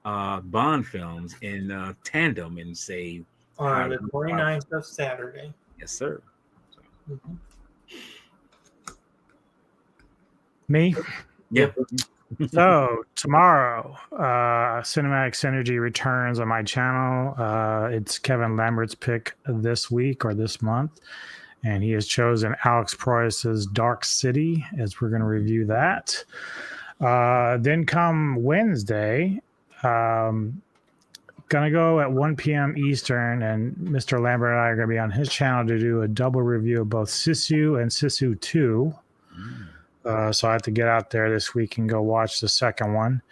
Speaker 1: Bond films in tandem and say.
Speaker 2: On the 29th of Saturday.
Speaker 1: Yes, sir.
Speaker 2: Mm-hmm.
Speaker 3: Me?
Speaker 1: Yeah.
Speaker 3: So tomorrow, Cinematic Synergy returns on my channel. It's Kevin Lambert's pick this week or this month, and he has chosen Alex Proyas's Dark City, as we're going to review that. Then come Wednesday, going to go at 1 p.m. Eastern, and Mr. Lambert and I are going to be on his channel to do a double review of both Sisu and Sisu 2. So I have to get out there this week and go watch the second one.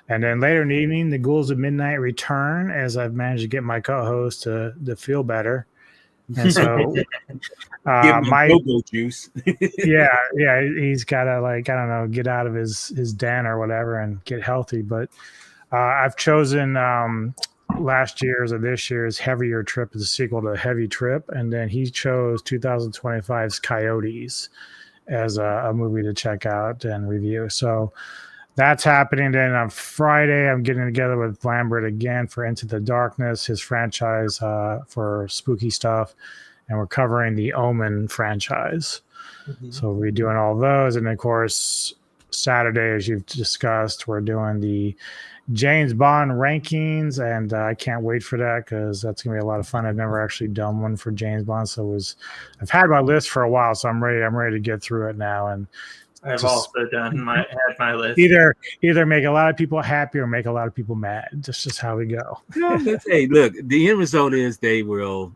Speaker 3: And then later in the evening, the Ghouls of Midnight return, as I've managed to get my co-host to feel better. And so
Speaker 1: Give him
Speaker 3: my
Speaker 1: go-go juice.
Speaker 3: yeah, he's gotta, like, I don't know, get out of his den or whatever and get healthy. But I've chosen last year's or this year's Heavier Trip as a sequel to Heavy Trip, and then he chose 2025's Coyotes as a movie to check out and review. So that's happening. Then on Friday, I'm getting together with Lambert again for Into the Darkness, his franchise for spooky stuff, and we're covering the Omen franchise. Mm-hmm. So we're doing all those, and of course, Saturday, as you've discussed, we're doing the James Bond rankings, and I can't wait for that because that's gonna be a lot of fun. I've never actually done one for James Bond, so I've had my list for a while, so I'm ready to get through it now. And
Speaker 2: I've also had my list.
Speaker 3: Either make a lot of people happy or make a lot of people mad. That's just how we go.
Speaker 1: Hey, look, the end result is they will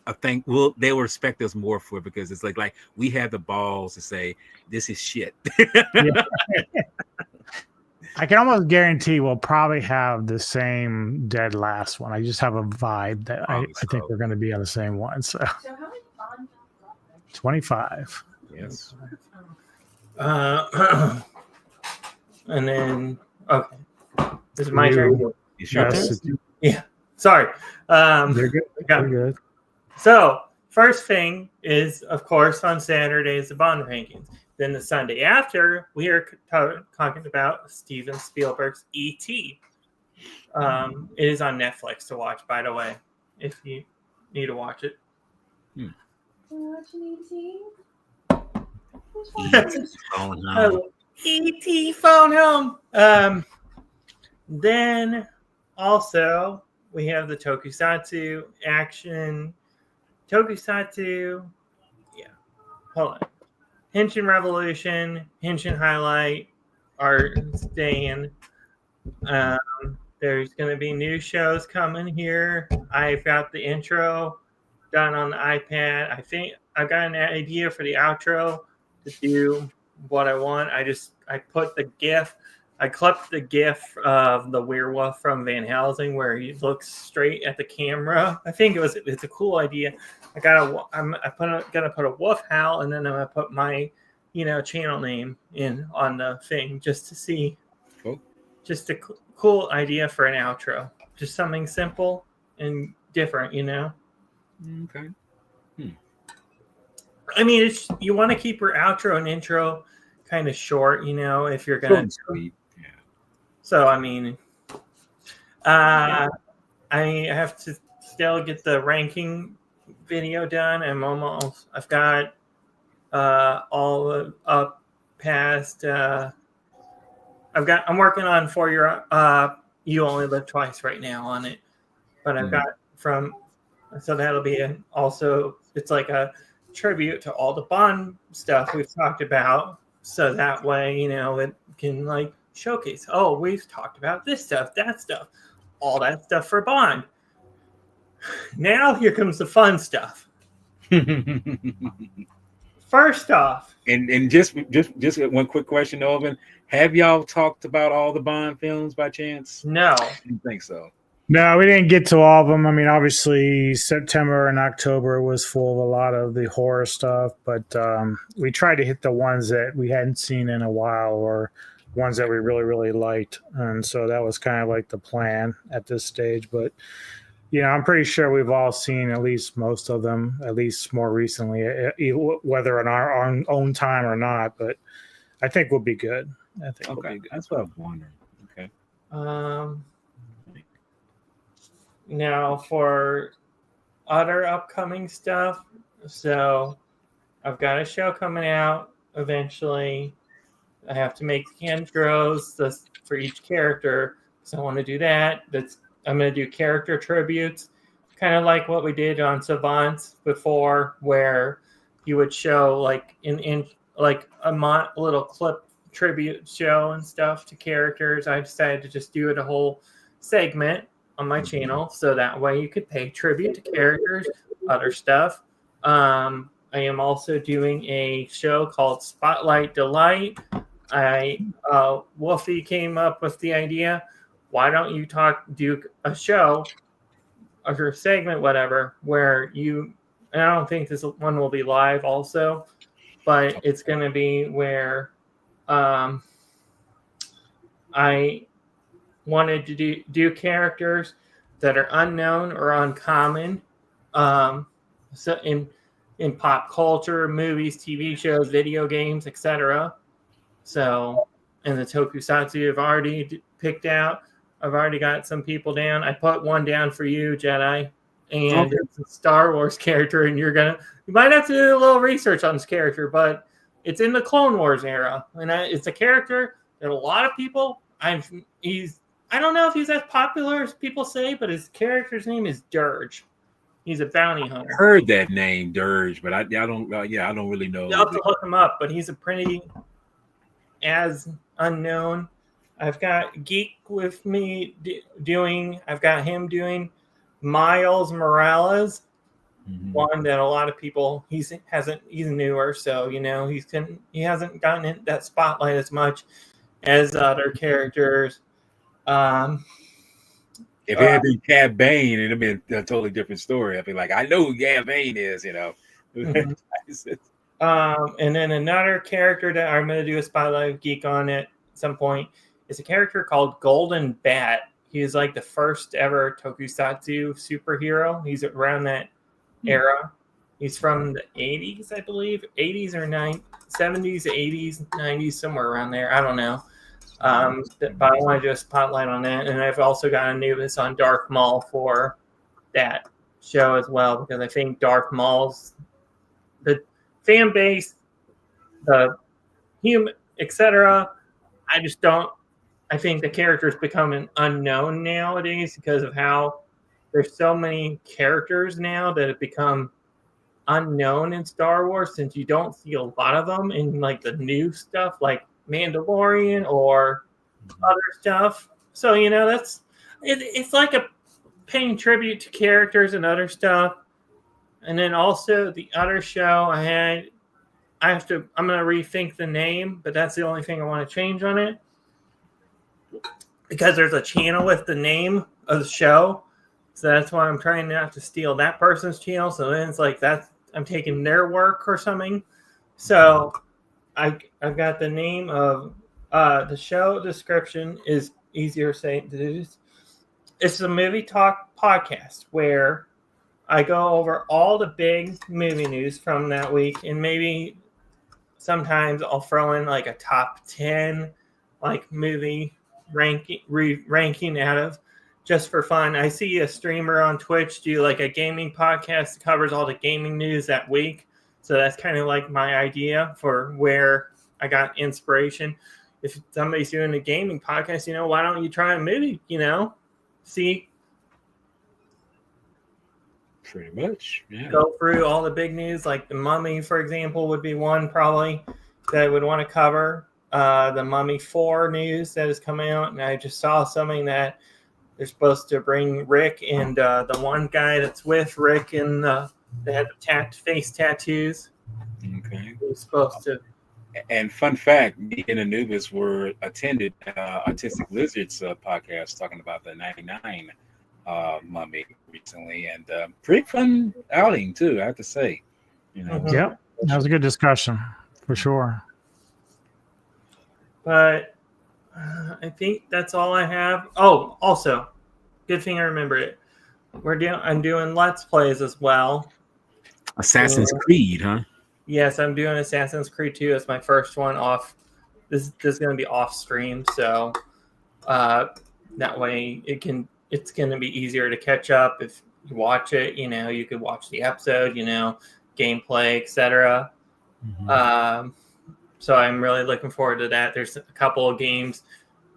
Speaker 1: respect us more for it, because it's like we have the balls to say this is shit.
Speaker 3: I can almost guarantee we'll probably have the same dead last one. I just have a vibe that I think we're going to be on the same one. So how many Bond 25.
Speaker 1: Yes.
Speaker 2: And then okay, this is my turn.
Speaker 3: Yes.
Speaker 2: Yeah. Sorry.
Speaker 3: You're good. You're good.
Speaker 2: So first thing is, of course, on Saturday is the Bond rankings. Then the Sunday after, we are talking about Steven Spielberg's E.T. It is on Netflix to watch, by the way, if you need to watch it.
Speaker 4: Watching E.T.
Speaker 2: E.T. phone home. Then also we have the Tokusatsu action. Tokusatsu. Yeah. Hold on. Henshin Revolution, Henshin Highlight are staying. There's going to be new shows coming here. I've got the intro done on the iPad. I think I've got an idea for the outro to do what I want. I put the GIF. I clipped the GIF of the werewolf from Van Helsing where he looks straight at the camera. I think it's a cool idea. I'm gonna put a wolf howl, and then I'm gonna put my, channel name in on the thing just to see.
Speaker 1: Cool.
Speaker 2: Just a cool idea for an outro. Just something simple and different,
Speaker 1: Okay.
Speaker 2: I mean, you want to keep your outro and intro kind of short, if you're gonna.
Speaker 1: Sweet. Yeah.
Speaker 2: So I mean, I have to still get the ranking video done. I've got all up past. I'm working on For Your You Only Live Twice right now on it, but I've got so that'll be it's like a tribute to all the Bond stuff we've talked about. So that way, it can showcase. Oh, we've talked about this stuff, that stuff, all that stuff for Bond. Now here comes the fun stuff. First off,
Speaker 1: and just one quick question, Owen. Have y'all talked about all the Bond films by chance?
Speaker 2: No,
Speaker 1: I didn't think so.
Speaker 3: No, we didn't get to all of them. I mean, obviously, September and October was full of a lot of the horror stuff, but we tried to hit the ones that we hadn't seen in a while or ones that we really, really liked. And so that was kind of like the plan at this stage. But, I'm pretty sure we've all seen at least most of them, at least more recently, whether in our own time or not. But I think we'll be good.
Speaker 1: We'll be good. That's what I'm wondering. Okay.
Speaker 2: Now for other upcoming stuff, so I've got a show coming out eventually. I have to make the intros for each character, so I want to do that. I'm going to do character tributes, kind of like what we did on Savants before, where you would show in a little clip tribute show and stuff to characters. I decided to just do it a whole segment on my channel, so that way you could pay tribute to characters, other stuff. I am also doing a show called Spotlight Delight. Wolfie came up with the idea, why don't you do a show or a segment, whatever, where you and I don't think this one will be live also, but it's going to be where I wanted to do characters that are unknown or uncommon. So in pop culture, movies, TV shows, video games, etc. So, and the tokusatsu I've already picked out. I've already got some people down. I put one down for you, Jedi, and it's a Star Wars character. And you might have to do a little research on this character, but it's in the Clone Wars era, and it's a character that a lot of people. I don't know if he's as popular as people say, but his character's name is Dirge. He's a bounty hunter.
Speaker 1: I heard that name, Dirge, but I don't. I don't really know.
Speaker 2: You'll have to look him up, but he's a pretty as unknown. I've got Geek with me doing. I've got him doing Miles Morales, one that a lot of people. He's newer, so he hasn't gotten in that spotlight as much as other characters.
Speaker 1: If it had been Cad Bane, it'd have been a totally different story. I'd be like, I know who Cad Bane is,
Speaker 2: And then another character that I'm going to do a spotlight geek on at some point is a character called Golden Bat. He is like the first ever tokusatsu superhero. He's around that era. He's from the 80s, I believe. 80s or 70s, 80s, 90s, somewhere around there. I don't know. But I want to do a spotlight on that. And I've also got Anubis on Darth Maul for that show as well, because I think Darth Maul's the fan base, the human, etc. I think the character's become an unknown nowadays because of how there's so many characters now that have become unknown in Star Wars, since you don't see a lot of them in like the new stuff like Mandalorian or other stuff. So it's like a paying tribute to characters and other stuff. And then also the other show I'm going to rethink the name, but that's the only thing I want to change on it, because there's a channel with the name of the show. So that's why I'm trying not to steal that person's channel. So then it's like I'm taking their work or something. So I've got the name of the show description is easier to say. It's a movie talk podcast where I go over all the big movie news from that week, and maybe sometimes I'll throw in like a top 10 like movie ranking out of, just for fun. I see a streamer on Twitch do like a gaming podcast that covers all the gaming news that week. So that's kind of like my idea for where I got inspiration. If somebody's doing a gaming podcast, why don't you try a movie, see?
Speaker 1: Pretty much, yeah.
Speaker 2: Go through all the big news, like The Mummy, for example, would be one probably that I would want to cover. The Mummy 4 news that has come out, and I just saw something that they're supposed to bring Rick and the one guy that's with Rick and they had the face tattoos.
Speaker 1: Okay.
Speaker 2: They're supposed to.
Speaker 1: And fun fact, me and Anubis attended Artistic Lizards podcast talking about the 99 Mummy recently, and pretty fun outing too, I have to say.
Speaker 3: Yeah, that was a good discussion for sure.
Speaker 2: But I think that's all I have. Oh, also, good thing I remembered it. I'm doing Let's Plays as well.
Speaker 1: Assassin's Creed, huh?
Speaker 2: Yes, I'm doing Assassin's Creed 2 as my first one off. This is going to be off stream, so that way it's going to be easier to catch up if you watch it. You could watch the episode, gameplay, etc. So I'm really looking forward to that. There's a couple of games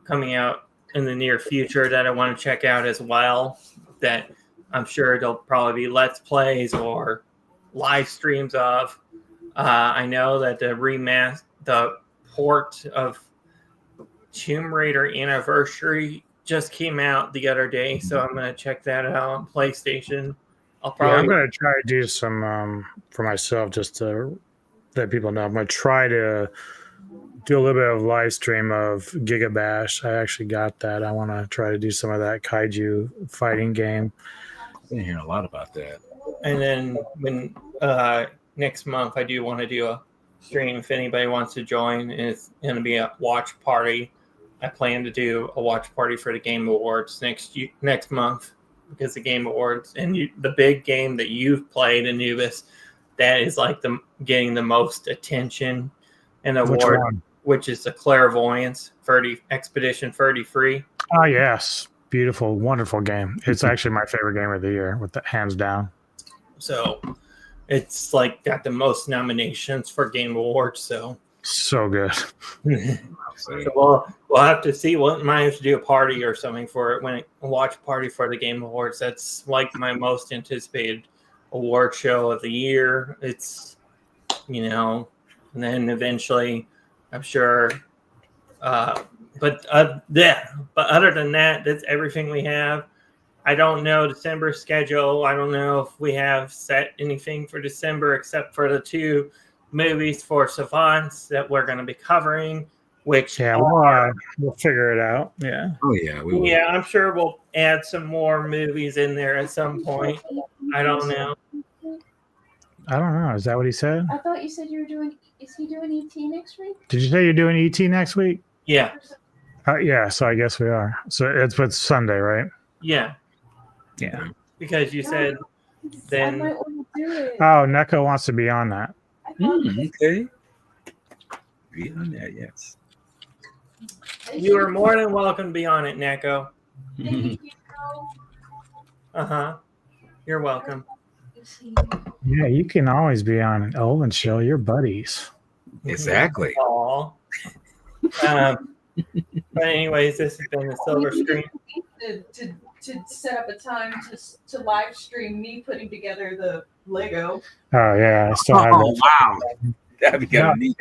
Speaker 2: coming out in the near future that I want to check out as well, that I'm sure there'll probably be Let's Plays or live streams of. I know that the port of Tomb Raider Anniversary just came out the other day, so I'm going to check that out on PlayStation. I'm going
Speaker 3: to try to do some for myself, just to let people know. I'm going to try to do a little bit of live stream of Giga Bash. I actually got that. I want to try to do some of that kaiju fighting game.
Speaker 1: been hearing a lot about that.
Speaker 2: And then when next month I do want to do a stream if anybody wants to join, and it's going to be a watch party. I plan to do a watch party for the Game Awards next month, because the Game Awards and the big game that you've played, Anubis, that is like getting the most attention and award, which is the Clairvoyance Expedition 33.
Speaker 3: Oh yes, beautiful, wonderful game. It's actually my favorite game of the year, with the hands down.
Speaker 2: So it's like got the most nominations for Game Awards. So
Speaker 3: good.
Speaker 2: So we'll have to see. We might have to do a party or something for it, a watch party for the Game Awards. That's like my most anticipated award show of the year. It's, and then eventually, I'm sure. But other than that, that's everything we have. I don't know December schedule. I don't know if we have set anything for December except for the 2 movies for Savants that we're going to be covering. Which
Speaker 3: we'll figure it out. Yeah.
Speaker 1: Oh yeah.
Speaker 2: I'm sure we'll add some more movies in there at some point. I don't know.
Speaker 3: Is that what he said?
Speaker 4: I thought you said you were doing. Is he doing ET next week?
Speaker 3: Did you say you're doing ET next week?
Speaker 2: Yeah.
Speaker 3: Yeah. So I guess we are. So it's Sunday, right?
Speaker 2: Yeah.
Speaker 3: Yeah.
Speaker 2: Because you said then.
Speaker 4: I might want to do it.
Speaker 3: Oh, Neko wants to be on that.
Speaker 1: Okay. Be on that, yes.
Speaker 2: You are more than welcome to be on it, Neko.
Speaker 4: Thank you.
Speaker 2: You're welcome.
Speaker 3: Yeah, you can always be on an Olin show. You're buddies.
Speaker 1: Exactly.
Speaker 2: But anyways, this has been the Silver Screen.
Speaker 4: To set up a time to live stream me putting together the Lego.
Speaker 3: Oh yeah, I still have it.
Speaker 1: Wow. That'd be kind of neat.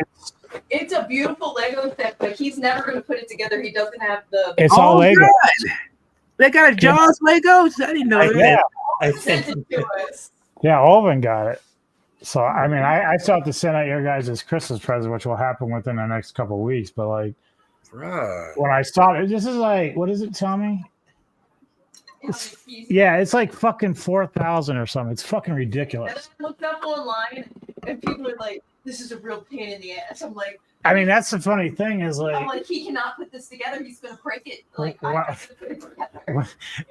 Speaker 4: It's a beautiful Lego set, but he's never going to put it together. He doesn't have the.
Speaker 3: It's all Lego.
Speaker 1: God. They got a Jaws Legos? I didn't know that.
Speaker 2: I
Speaker 4: sent it to us.
Speaker 3: Yeah, Olvin got it. So I mean, I still have to send out your guys' Christmas present, which will happen within the next couple of weeks. But like, when I saw it, this is like, what is it? Tell me. It's like fucking 4,000 or something. It's fucking ridiculous.
Speaker 4: And I looked up online, and people are like, "This is a real pain in the ass." I'm like,
Speaker 3: I mean, that's the funny thing is like,
Speaker 4: I'm like, he cannot put this together. He's gonna break it. Like,
Speaker 3: Wow.
Speaker 4: I have to put it together.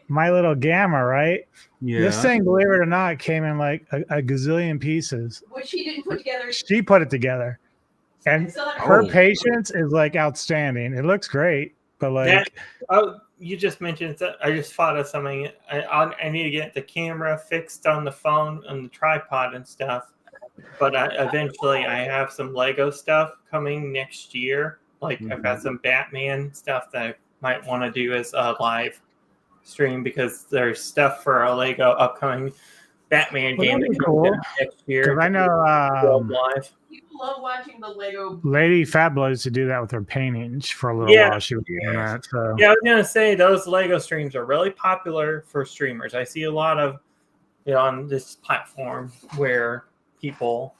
Speaker 3: my little Gamma, right?
Speaker 1: Yeah.
Speaker 3: This thing, believe it or not, came in like a gazillion pieces.
Speaker 4: Which he didn't put together.
Speaker 3: She put it together, and her patience is like outstanding. It looks great, but like,
Speaker 2: you just mentioned that. I just thought of something. I need to get the camera fixed on the phone and the tripod and stuff. But eventually, I have some Lego stuff coming next year. Like I've got some Batman stuff that I might want to do as a live stream, because there's stuff for a Lego upcoming Batman game that comes out next year.
Speaker 3: I know
Speaker 2: live.
Speaker 4: People love watching the Lego.
Speaker 3: Lady Fab loves to do that with her paintings for a little while. She was doing that. So.
Speaker 2: Yeah, I was gonna say those Lego streams are really popular for streamers. I see a lot of on this platform where people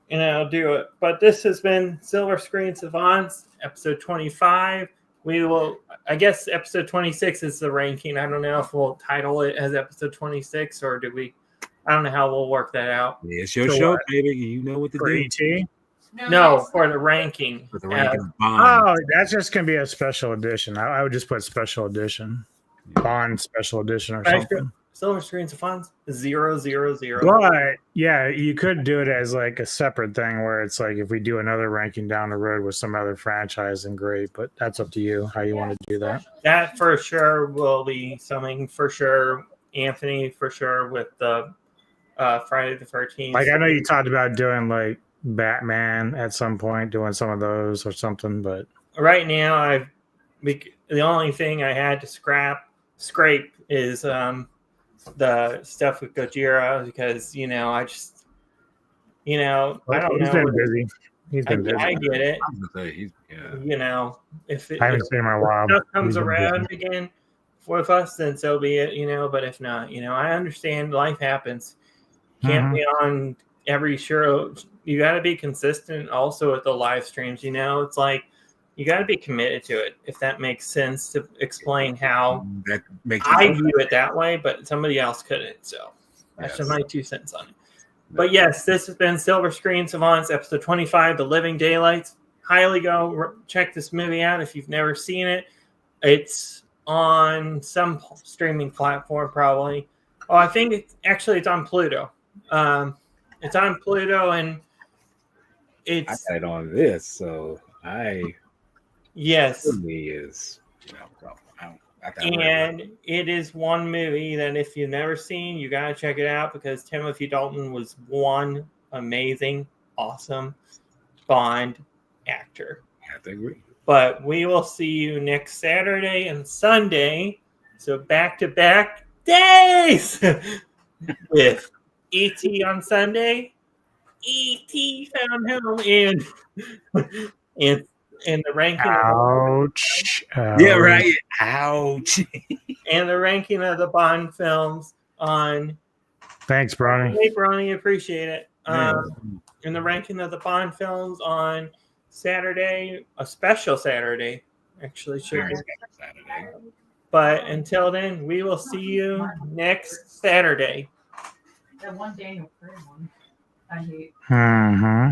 Speaker 2: do it. But this has been Silver Screen Savants, episode 25. We will, I guess, episode 26 is the ranking. I don't know if we'll title it as episode 26 or do we. I don't know how we'll work that out.
Speaker 1: Yeah, it's your show, baby. You know what to
Speaker 3: for
Speaker 1: do.
Speaker 3: ET?
Speaker 2: No, for the ranking.
Speaker 1: For the ranking of Bond.
Speaker 3: Oh, that's just gonna be a special edition. I would just put special edition, Bond special edition or something.
Speaker 2: Silver Screen Savants 000.
Speaker 3: But yeah, you could do it as like a separate thing where it's like if we do another ranking down the road with some other franchise, then great. But that's up to you how you want to do that.
Speaker 2: That for sure will be something for sure. Anthony for sure with the Friday the 13th.
Speaker 3: Like I know you talked about doing like Batman at some point, doing some of those or something, but
Speaker 2: right now the only thing I had to scrape is the stuff with Gojira, because I just I don't know.
Speaker 3: He's been busy. He's been busy.
Speaker 2: I get it.
Speaker 1: I was gonna say,
Speaker 2: If
Speaker 3: I haven't seen him in a while.
Speaker 2: Stuff comes around again with us, then so be it. But if not, I understand life happens. Can't be on every show. You got to be consistent also with the live streams. It's like You got to be committed to it, if that makes sense to explain how
Speaker 1: That makes
Speaker 2: I view it that way, but somebody else couldn't. So that's just my 2 cents on it. But yes, this has been Silver Screen Savants, episode 25, The Living Daylights. Highly go check this movie out if you've never seen it. It's on some streaming platform, probably. Oh, I think it's on Pluto. It's on Pluto, and
Speaker 1: I got it on this, so
Speaker 2: yes,
Speaker 1: is,
Speaker 2: and it is one movie that if you've never seen, you gotta check it out because Timothy Dalton was one amazing, awesome Bond actor.
Speaker 1: I have to agree.
Speaker 2: But we will see you next Saturday and Sunday, so back-to-back days with E.T. on Sunday, E.T. Found Home, and the ranking.
Speaker 3: Ouch.
Speaker 1: Yeah, right. Ouch.
Speaker 2: And the ranking of the Bond films on.
Speaker 3: Thanks, Bronny.
Speaker 2: Hey, Bronny, appreciate it. And the ranking of the Bond films on Saturday, a special Saturday, actually. Saturday. But until then, we will see you next Saturday.
Speaker 4: That one Daniel Craig one, I hate.
Speaker 3: Mm-hmm.